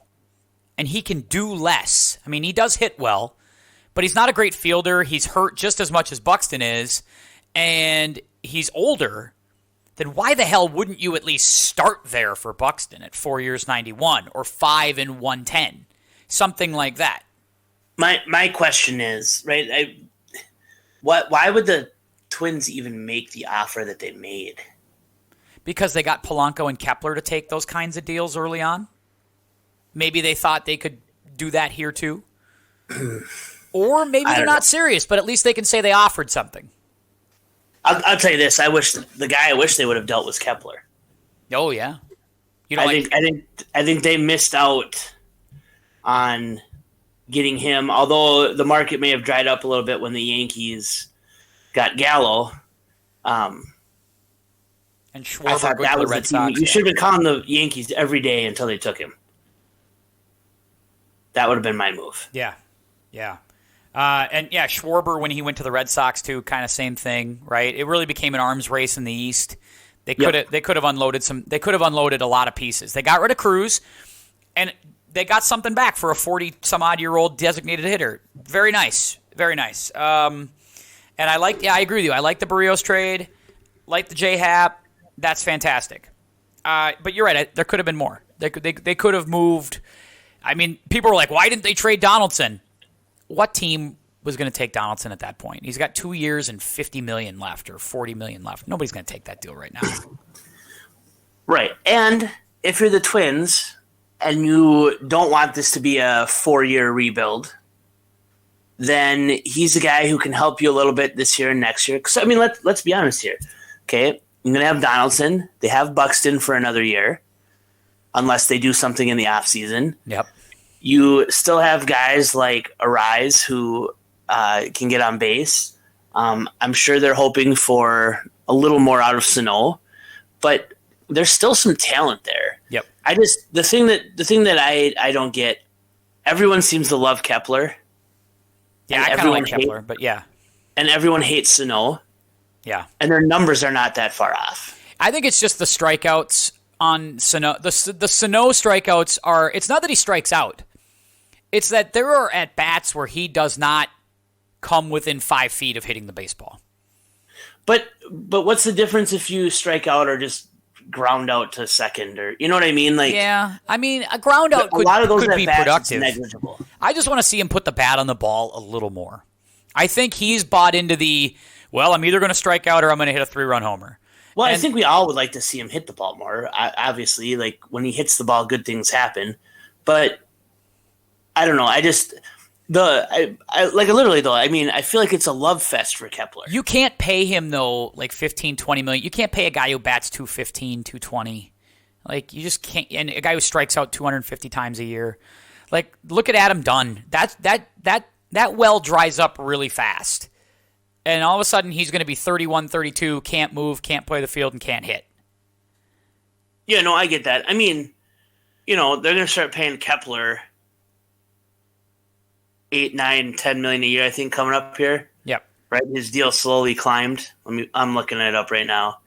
and he can do less, I mean, he does hit well, but he's not a great fielder. He's hurt just as much as Buxton is, and he's older, then why the hell wouldn't you at least start there for Buxton at 4 years, 91, or 5 and 110? Something like that. My question is, right, why would the Twins even make the offer that they made? Because they got Polanco and Kepler to take those kinds of deals early on. Maybe they thought they could do that here too. Or maybe they're not serious, but at least they can say they offered something. I'll tell you this. I wish they would have dealt with Kepler. Oh, yeah. I think they missed out on getting him, although the market may have dried up a little bit when the Yankees got Gallo. And I thought that was the team. You should have been calling the Yankees every day until they took him. That would have been my move. Yeah. Schwarber, when he went to the Red Sox too, kind of same thing, right? It really became an arms race in the East. They could have unloaded a lot of pieces. They got rid of Cruz, and they got something back for a 40-some-odd-year-old designated hitter. Very nice. And I agree with you. I like the Barrios trade, like the J-Hap. That's fantastic. But you're right. There could have been more. They could have moved. I mean, people were like, why didn't they trade Donaldson? What team was going to take Donaldson at that point? He's got 2 years and $50 million left or $40 million left. Nobody's going to take that deal right now. Right. And if you're the Twins, and you don't want this to be a 4-year rebuild, then he's a guy who can help you a little bit this year and next year. Because, I mean, let's be honest here. Okay, you're going to have Donaldson. They have Buxton for another year, unless they do something in the offseason. Yep. You still have guys like Arise who can get on base. I'm sure they're hoping for a little more out of Sano, but there's still some talent there. Yep. The thing that I don't get, everyone seems to love Kepler. Yeah, I kind of like Kepler, but yeah. And everyone hates Sano. Yeah. And their numbers are not that far off. I think it's just the strikeouts on Sano. The Sano strikeouts are, it's not that he strikes out. It's that there are at-bats where he does not come within 5 feet of hitting the baseball. But what's the difference if you strike out or just ground out to second, or you know what I mean? Like, yeah, I mean, a ground out could be productive. Negligible. I just want to see him put the bat on the ball a little more. I think he's bought into I'm either going to strike out or I'm going to hit a 3-run homer. Well, I think we all would like to see him hit the ball more. Obviously, like when he hits the ball, good things happen. But I don't know. I feel like it's a love fest for Kepler. You can't pay him, though, like $15-20 million. You can't pay a guy who bats 215, 220. Like, you just can't. And a guy who strikes out 250 times a year. Like, look at Adam Dunn. That well dries up really fast. And all of a sudden, he's going to be 31, 32, can't move, can't play the field, and can't hit. Yeah, no, I get that. I mean, they're going to start paying Kepler $8, $9, $10 million a year, I think, coming up here. Yep. Right? His deal slowly climbed. I'm looking it up right now.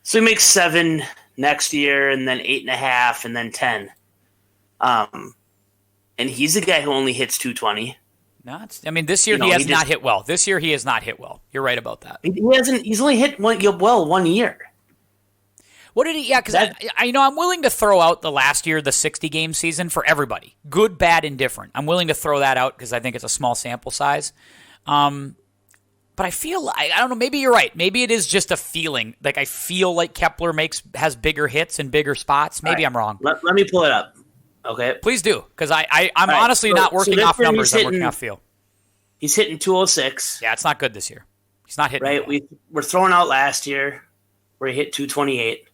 So he makes $7 next year, and then $8.5, and then $10. And he's a guy who only hits 220. This year he has not hit well. This year he has not hit well. You're right about that. He hasn't. He's only hit one year. What did he? Yeah, because I'm willing to throw out the last year, the 60-game season for everybody, good, bad, indifferent. I'm willing to throw that out because I think it's a small sample size. But I feel I don't know. Maybe you're right. Maybe it is just a feeling. Like I feel like Kepler has bigger hits and bigger spots. Maybe I'm wrong. Let me pull it up. Okay, please do, because I'm honestly not working off numbers. I'm working off feel. He's hitting 206. Yeah, it's not good this year. He's not hitting. Right, we're throwing out last year where he hit 228.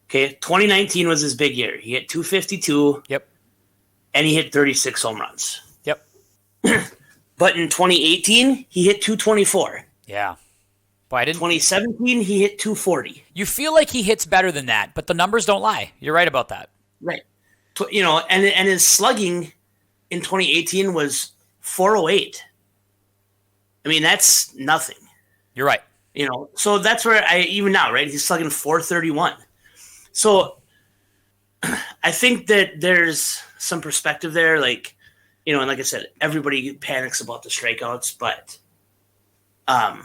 Okay, 2019 was his big year. He hit 252. Yep. And he hit 36 home runs. Yep. But in 2018, he hit 224. Yeah. But 2017, he hit 240. You feel like he hits better than that, but the numbers don't lie. You're right about that. Right. And his slugging in 2018 was 408. I mean, that's nothing. You're right. So that's where even now, right? He's slugging 431. So I think that there's some perspective there. Like, and like I said, everybody panics about the strikeouts, but I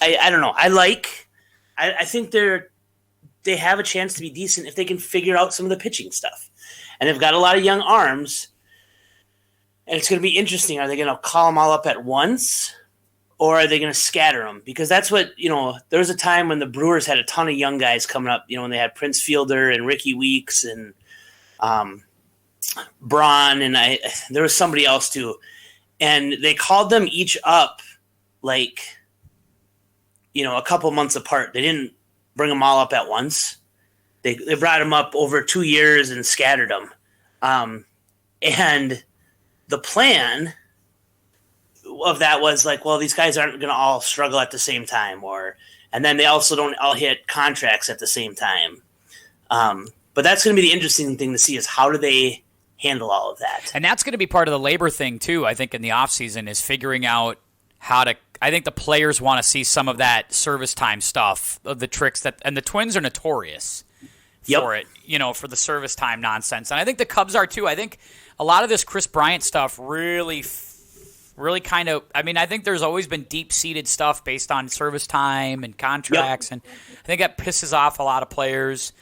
don't know. I think they have a chance to be decent if they can figure out some of the pitching stuff. And they've got a lot of young arms. And it's going to be interesting. Are they going to call them all up at once? Or are they going to scatter them? Because that's what, there was a time when the Brewers had a ton of young guys coming up, when they had Prince Fielder and Ricky Weeks and Braun, and there was somebody else too. And they called them each up like, a couple months apart. They didn't bring them all up at once. They brought them up over 2 years and scattered them. And the plan of that was like, well, these guys aren't going to all struggle at the same time, and then they also don't all hit contracts at the same time. But that's going to be the interesting thing to see is how do they handle all of that. And that's going to be part of the labor thing too, I think, in the offseason is figuring out how to – I think the players want to see some of that service time stuff, of the tricks and the Twins are notorious for it, for the service time nonsense. And I think the Cubs are too. I think a lot of this Chris Bryant stuff really kind of – I think there's always been deep-seated stuff based on service time and contracts, and I think that pisses off a lot of players.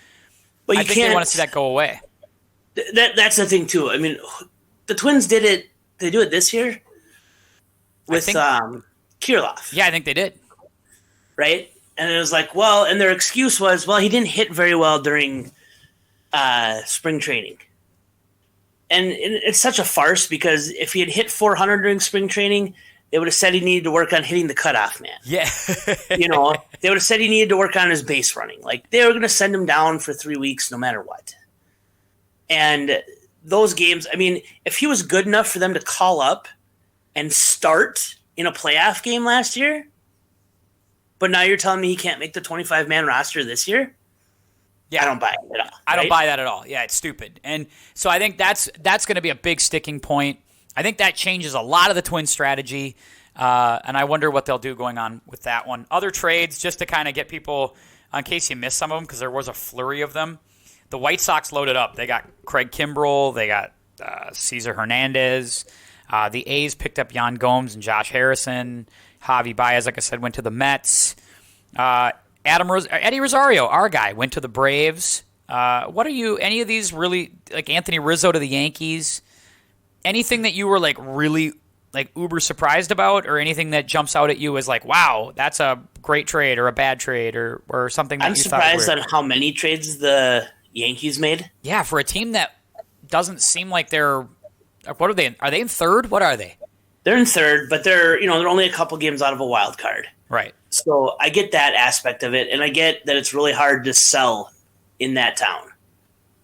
But I think they want to see that go away. That's the thing, too. The Twins did it – they do it this year with Kirilloff. Yeah, I think they did. Right? And it was like, well – and their excuse was, well, he didn't hit very well during spring training. it's such a farce because if he had hit 400 during spring training, they would have said he needed to work on hitting the cutoff man. Yeah. They would have said he needed to work on his base running. Like, they were going to send him down for 3 weeks no matter what. And those games, I mean, if he was good enough for them to call up and start in a playoff game last year, but now you're telling me he can't make the 25-man roster this year? Yeah, I don't buy it at all. I don't buy that at all. Yeah, it's stupid. And so I think that's going to be a big sticking point. I think that changes a lot of the Twins' strategy, and I wonder what they'll do going on with that one. Other trades, just to kind of get people, in case you missed some of them, because there was a flurry of them. The White Sox loaded up. They got Craig Kimbrell. They got Cesar Hernandez. The A's picked up Yan Gomes and Josh Harrison. Javi Baez, like I said, went to the Mets. Eddie Rosario, our guy, went to the Braves. Any of these really, like Anthony Rizzo to the Yankees? Anything that you were like really like uber surprised about, or anything that jumps out at you as like, wow, that's a great trade or a bad trade or something that I'm you thought was surprised on how many trades the Yankees made. Yeah, for a team that doesn't seem like they're what are they? Are they in third? What are they? They're in third, but they're only a couple games out of a wild card. Right. So I get that aspect of it, and I get that it's really hard to sell in that town.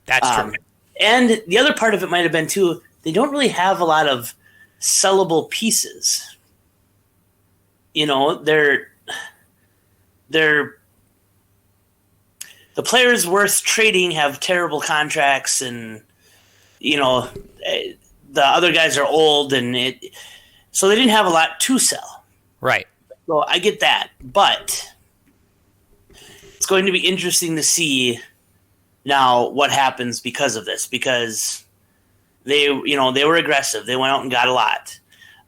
That's true. And the other part of it might have been, too, they don't really have a lot of sellable pieces. They're the players worth trading have terrible contracts, and, the other guys are old, and so they didn't have a lot to sell. Right. So I get that, but it's going to be interesting to see now what happens because of this, because they were aggressive. They went out and got a lot.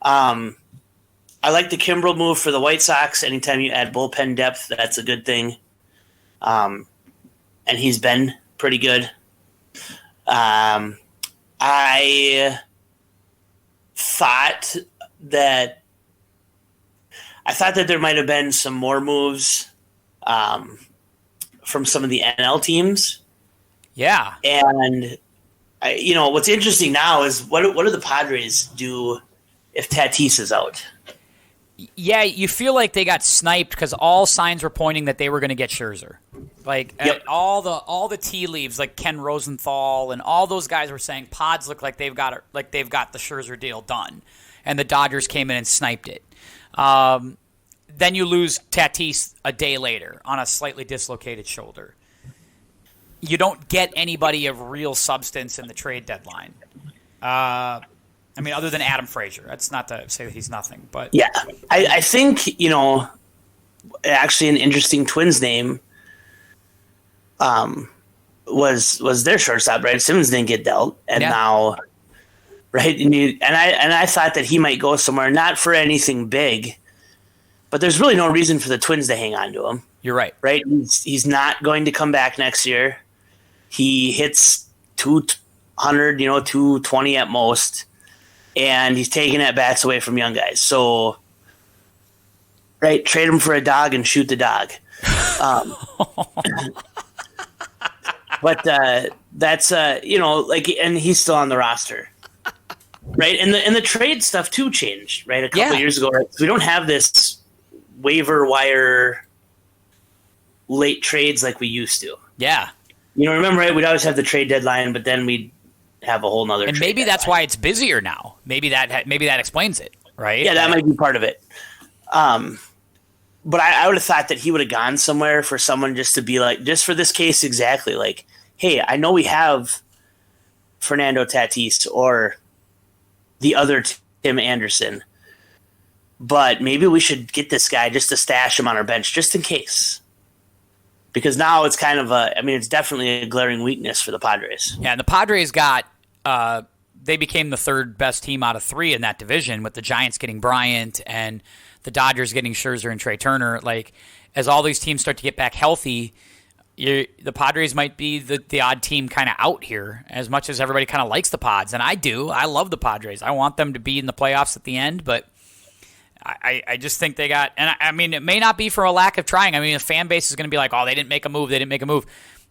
I like the Kimbrel move for the White Sox. Anytime you add bullpen depth, that's a good thing. And he's been pretty good. I thought that there might have been some more moves from some of the NL teams. Yeah. And, what's interesting now is what do the Padres do if Tatis is out? Yeah, you feel like they got sniped because all signs were pointing that they were going to get Scherzer. Like all the tea leaves, like Ken Rosenthal and all those guys were saying Pods look like they've got the Scherzer deal done, and the Dodgers came in and sniped it. Then you lose Tatis a day later on a slightly dislocated shoulder. You don't get anybody of real substance in the trade deadline. Other than Adam Frazier. That's not to say that he's nothing, but yeah, I think actually an interesting Twins name was their shortstop, right? Simmons didn't get dealt, and now, right? And I thought that he might go somewhere, not for anything big, but there's really no reason for the Twins to hang on to him. You're right. Right? He's not going to come back next year. He hits 200, 220 at most, and he's taking at bats away from young guys. So, right, trade him for a dog and shoot the dog. But that's and he's still on the roster, right? And the trade stuff too changed, right? A couple of years ago, right? So we don't have this waiver wire late trades like we used to. Yeah. Remember, right? We'd always have the trade deadline, but then we'd have a whole nother. And maybe that's why it's busier now. Maybe that explains it, right? Yeah, that might be part of it. But I would have thought that he would have gone somewhere for someone just to be like, just for this case exactly, like, hey, I know we have Fernando Tatis or the other Tim Anderson, but maybe we should get this guy just to stash him on our bench just in case. Because now it's kind of it's definitely a glaring weakness for the Padres. Yeah, and the Padres they became the third best team out of three in that division, with the Giants getting Bryant and the Dodgers getting Scherzer and Trey Turner. Like, as all these teams start to get back healthy, the Padres might be the odd team kind of out here, as much as everybody kind of likes the Pods. And I do. I love the Padres. I want them to be in the playoffs at the end, but I just think they got – and it may not be for a lack of trying. The fan base is going to be like, oh, they didn't make a move.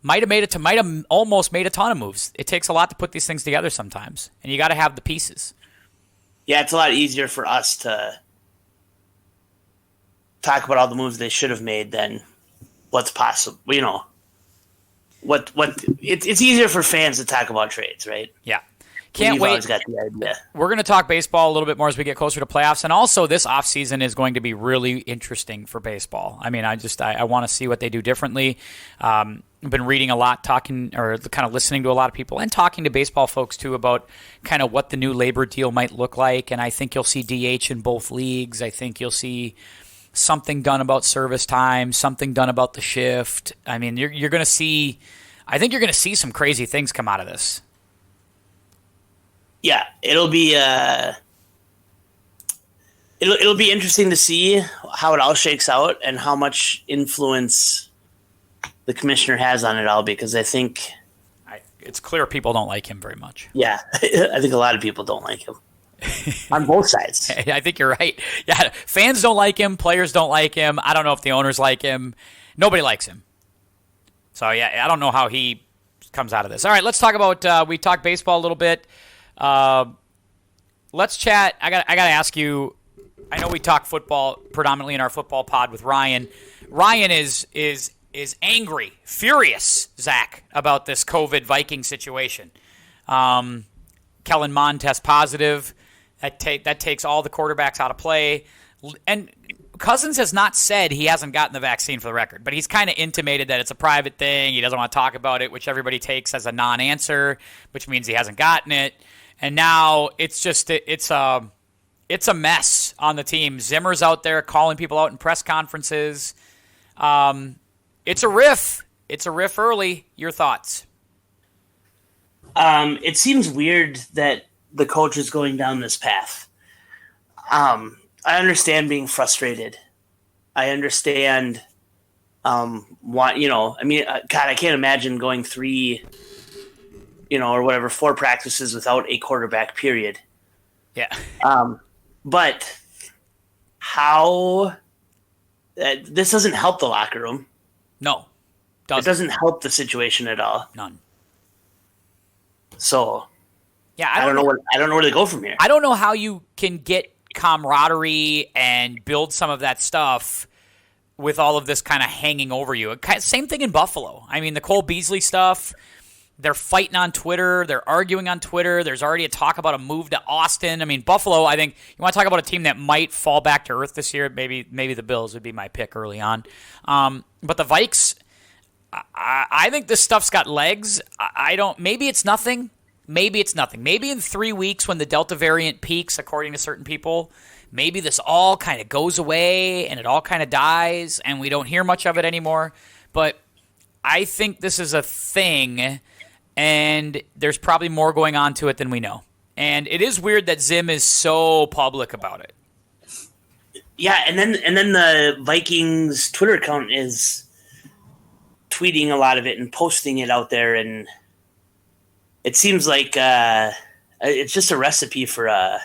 might have almost made a ton of moves. It takes a lot to put these things together sometimes, and you got to have the pieces. Yeah, it's a lot easier for us to talk about all the moves they should have made than what's possible. What it's easier for fans to talk about trades, right? Yeah. Can't wait. Always got the idea. We're going to talk baseball a little bit more as we get closer to playoffs. And also, this offseason is going to be really interesting for baseball. I mean, I want to see what they do differently. I've been reading a lot, kind of listening to a lot of people and talking to baseball folks, too, about kind of what the new labor deal might look like. And I think you'll see DH in both leagues. I think you'll see something done about service time, something done about the shift. I mean, you're going to see – I think you're going to see some crazy things come out of this. Yeah, it'll be it'll be interesting to see how it all shakes out and how much influence the commissioner has on it all, because I think it's clear people don't like him very much. Yeah, I think a lot of people don't like him on both sides. I think you're right. Yeah, fans don't like him, players don't like him. I don't know if the owners like him. Nobody likes him. So yeah, I don't know how he comes out of this. All right, let's talk about. We talked baseball a little bit. Let's chat. I got to ask you. I know we talk football predominantly in our football pod with Ryan. Ryan is angry, furious, Zach, about this COVID Viking situation. Kellen Mond tests positive. That takes all the quarterbacks out of play. And Cousins has not said he hasn't gotten the vaccine, for the record, but he's kind of intimated that it's a private thing. He doesn't want to talk about it, which everybody takes as a non-answer, which means he hasn't gotten it. And now it's a mess on the team. Zimmer's out there calling people out in press conferences. It's a riff. It's a riff early. Your thoughts? It seems weird that the coach is going down this path. I understand being frustrated. I understand God, I can't imagine going 3, or whatever, 4 practices without a quarterback, period. Yeah. But how this doesn't help the locker room. No. It doesn't help the situation at all. None. So yeah, I don't know where to go from here. I don't know how you can get camaraderie and build some of that stuff with all of this kind of hanging over you. Same thing in Buffalo. I mean, the Cole Beasley stuff, they're fighting on Twitter. They're arguing on Twitter. There's already a talk about a move to Austin. I mean, Buffalo, I think you want to talk about a team that might fall back to earth this year. Maybe the Bills would be my pick early on. But the Vikes, I think this stuff's got legs. Maybe it's nothing. Maybe it's nothing. Maybe in 3 weeks when the Delta variant peaks, according to certain people, maybe this all kind of goes away and it all kind of dies and we don't hear much of it anymore. But I think this is a thing, and there's probably more going on to it than we know. And it is weird that Zim is so public about it. Yeah, and then the Vikings Twitter account is tweeting a lot of it and posting it out there, and it seems like it's just a recipe for a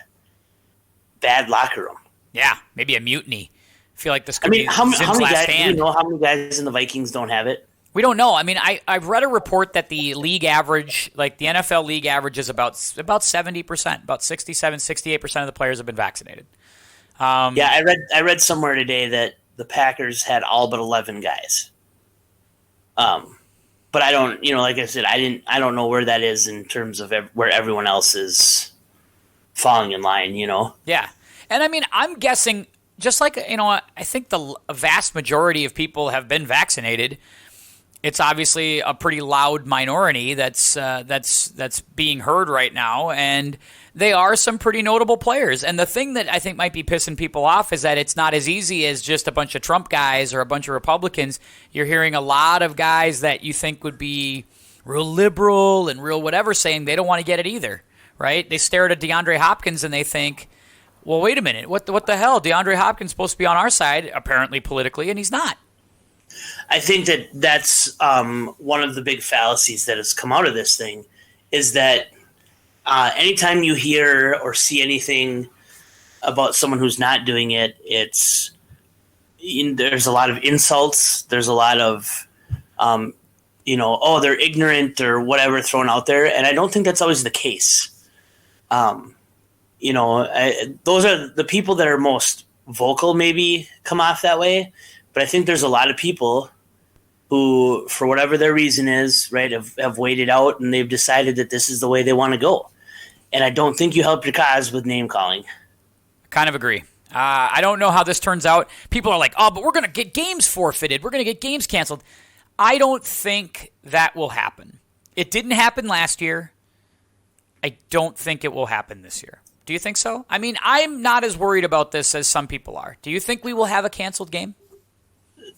bad locker room. Yeah, maybe a mutiny. I feel like this could be how Zim's many last guys? stand. Do you know how many guys in the Vikings don't have it? We don't know. I mean, I've read a report that the league average, like the NFL league average, is about 70%, about 67, 68% of the players have been vaccinated. Yeah, I read somewhere today that the Packers had all but 11 guys. But I don't, like I said, I don't know where that is in terms of where everyone else is falling in line, Yeah. And I mean, I'm guessing, just like, I think the vast majority of people have been vaccinated. It's obviously a pretty loud minority that's being heard right now, and they are some pretty notable players. And the thing that I think might be pissing people off is that it's not as easy as just a bunch of Trump guys or a bunch of Republicans. You're hearing a lot of guys that you think would be real liberal and real whatever saying they don't want to get it either, right? They stare at a DeAndre Hopkins and they think, well, wait a minute, what the hell? DeAndre Hopkins is supposed to be on our side, apparently politically, and he's not. I think that's one of the big fallacies that has come out of this thing is that anytime you hear or see anything about someone who's not doing it, there's a lot of insults. There's a lot of they're ignorant or whatever thrown out there. And I don't think that's always the case. Those are the people that are most vocal maybe come off that way. But I think there's a lot of people who, for whatever their reason is, right, have waited out and they've decided that this is the way they want to go. And I don't think you help your cause with name calling. Kind of agree. I don't know how this turns out. People are like, oh, but we're going to get games forfeited. We're going to get games canceled. I don't think that will happen. It didn't happen last year. I don't think it will happen this year. Do you think so? I mean, I'm not as worried about this as some people are. Do you think we will have a canceled game?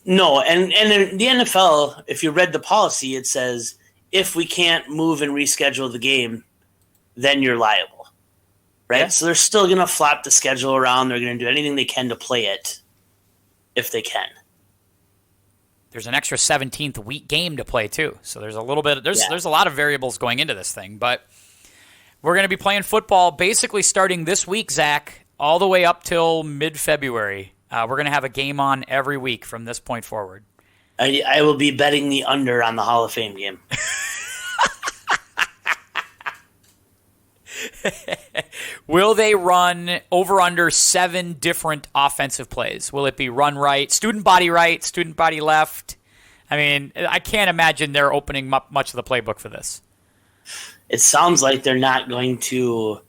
No, and in the NFL, if you read the policy, it says if we can't move and reschedule the game, then you're liable, right? Yeah. So they're still going to flop the schedule around. They're going to do anything they can to play it if they can. There's an extra 17th week game to play too, so there's a little bit. There's a lot of variables going into this thing, but we're going to be playing football basically starting this week, Zach, all the way up till mid-February. We're going to have a game on every week from this point forward. I will be betting the under on the Hall of Fame game. Will they run over-under 7 different offensive plays? Will it be run right, student body left? I mean, I can't imagine they're opening up much of the playbook for this. It sounds like they're not going to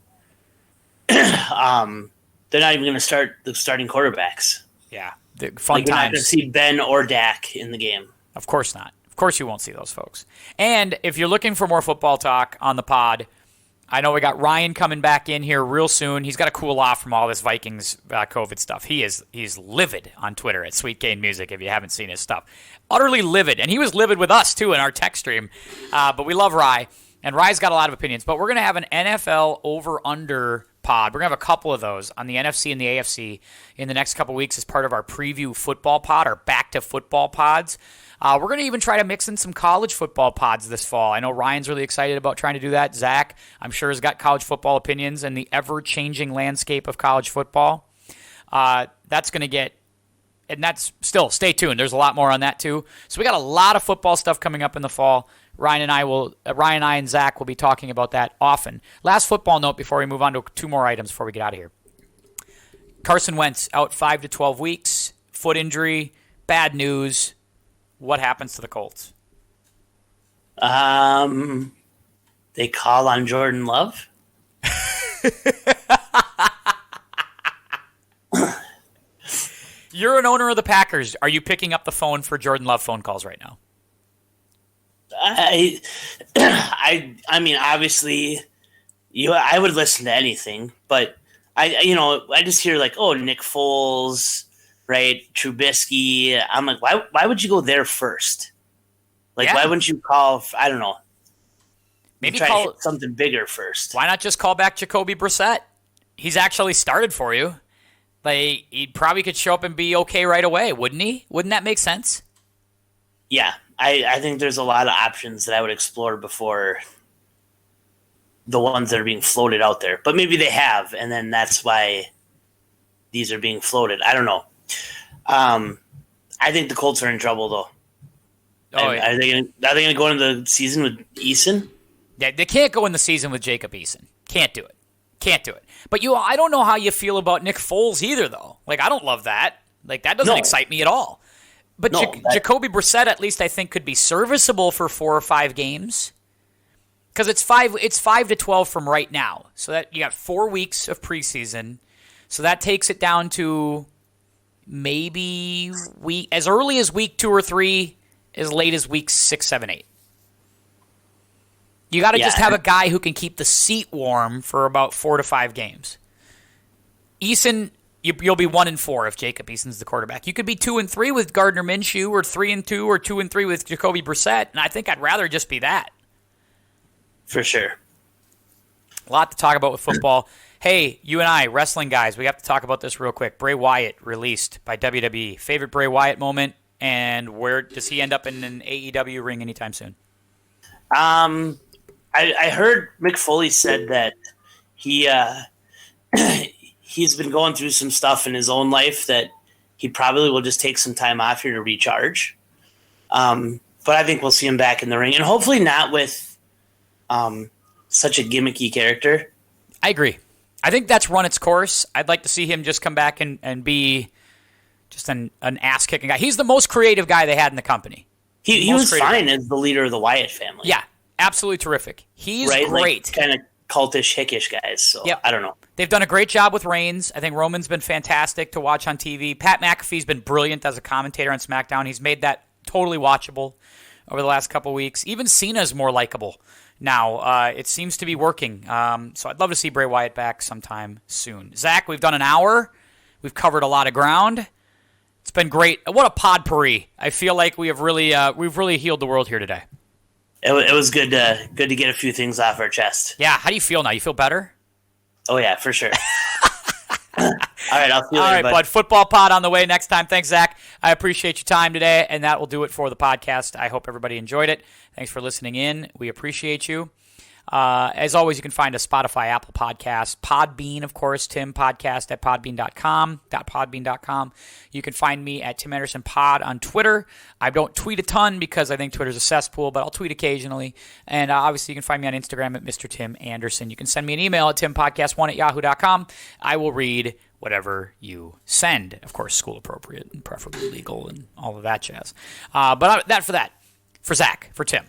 they're not even going to start the starting quarterbacks. Yeah, the fun times. You're not going to see Ben or Dak in the game. Of course not. Of course you won't see those folks. And if you're looking for more football talk on the pod, I know we got Ryan coming back in here real soon. He's got to cool off from all this Vikings COVID stuff. He's livid on Twitter at Sweet Cane Music if you haven't seen his stuff. Utterly livid. And he was livid with us, too, in our text stream. But we love Rye. And Rye's got a lot of opinions. But we're going to have an NFL over-under pod. We're going to have a couple of those on the NFC and the AFC in the next couple of weeks as part of our preview football pod, our back-to-football pods. We're going to even try to mix in some college football pods this fall. I know Ryan's really excited about trying to do that. Zach, I'm sure, has got college football opinions and the ever-changing landscape of college football. That's going to get, and that's still, stay tuned. There's a lot more on that too. So we got a lot of football stuff coming up in the fall. Ryan, I, and Zach will be talking about that often. Last football note before we move on to 2 more items before we get out of here. Carson Wentz out 5 to 12 weeks, foot injury, bad news. What happens to the Colts? They call on Jordan Love. You're an owner of the Packers. Are you picking up the phone for Jordan Love phone calls right now? I mean, obviously, I would listen to anything, but I just hear like, oh, Nick Foles, right, Trubisky. I'm like, why would you go there first? Like, Why wouldn't you call? I don't know. Maybe try call to hit something bigger first. Why not just call back Jacoby Brissett? He's actually started for you. Like, he probably could show up and be okay right away, wouldn't he? Wouldn't that make sense? Yeah. I think there's a lot of options that I would explore before the ones that are being floated out there. But maybe they have, and then that's why these are being floated. I don't know. I think the Colts are in trouble, though. Oh, yeah. Are they going to go into the season with Eason? Yeah, they can't go in the season with Jacob Eason. Can't do it. But I don't know how you feel about Nick Foles either, though. Like, I don't love that. Like, that doesn't excite me at all. But Jacoby Brissett, at least, I think, could be serviceable for 4 or 5 games. Because it's 5 to 12 from right now. So that you got 4 weeks of preseason. So that takes it down to maybe as early as week 2 or 3, as late as week 6, 7, 8. You got to just have a guy who can keep the seat warm for about 4 to 5 games. Eason, you'll be 1-4 if Jacob Eason's the quarterback. You could be 2-3 with Gardner Minshew, or 3-2, or 2-3 with Jacoby Brissett, and I think I'd rather just be that. For sure. A lot to talk about with football. Hey, you and I, wrestling guys, we have to talk about this real quick. Bray Wyatt released by WWE. Favorite Bray Wyatt moment, and where does he end up in an AEW ring anytime soon? I heard Mick Foley said that he's been going through some stuff in his own life that he probably will just take some time off here to recharge. but I think we'll see him back in the ring, and hopefully not with such a gimmicky character. I agree. I think that's run its course. I'd like to see him just come back and be just an ass-kicking guy. He's the most creative guy they had in the company. He was fine as the leader of the Wyatt family. Yeah, absolutely terrific. He's great. Like, kind of cultish, hickish guys. So I don't know. They've done a great job with Reigns. I think Roman's been fantastic to watch on TV. Pat McAfee's been brilliant as a commentator on SmackDown. He's made that totally watchable over the last couple of weeks. Even Cena's more likable now. It seems to be working. So I'd love to see Bray Wyatt back sometime soon. Zach, we've done an hour. We've covered a lot of ground. It's been great. What a potpourri. I feel like we've really healed the world here today. It was good to get a few things off our chest. Yeah, how do you feel now? You feel better? Oh, yeah, for sure. All right, I'll see you later, All right, bud. Football pod on the way next time. Thanks, Zach. I appreciate your time today, and that will do it for the podcast. I hope everybody enjoyed it. Thanks for listening in. We appreciate you. As always, you can find us Spotify, Apple Podcasts, Podbean, of course, Tim Podcast at podbean.com. You can find me at Tim Anderson Pod on Twitter. I don't tweet a ton because I think Twitter's a cesspool, but I'll tweet occasionally. And obviously, you can find me on Instagram at Mr. Tim Anderson. You can send me an email at timpodcast1@yahoo.com. I will read whatever you send. Of course, school appropriate and preferably legal and all of that jazz. But for Zach, for Tim.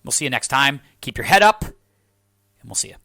We'll see you next time. Keep your head up, and we'll see you.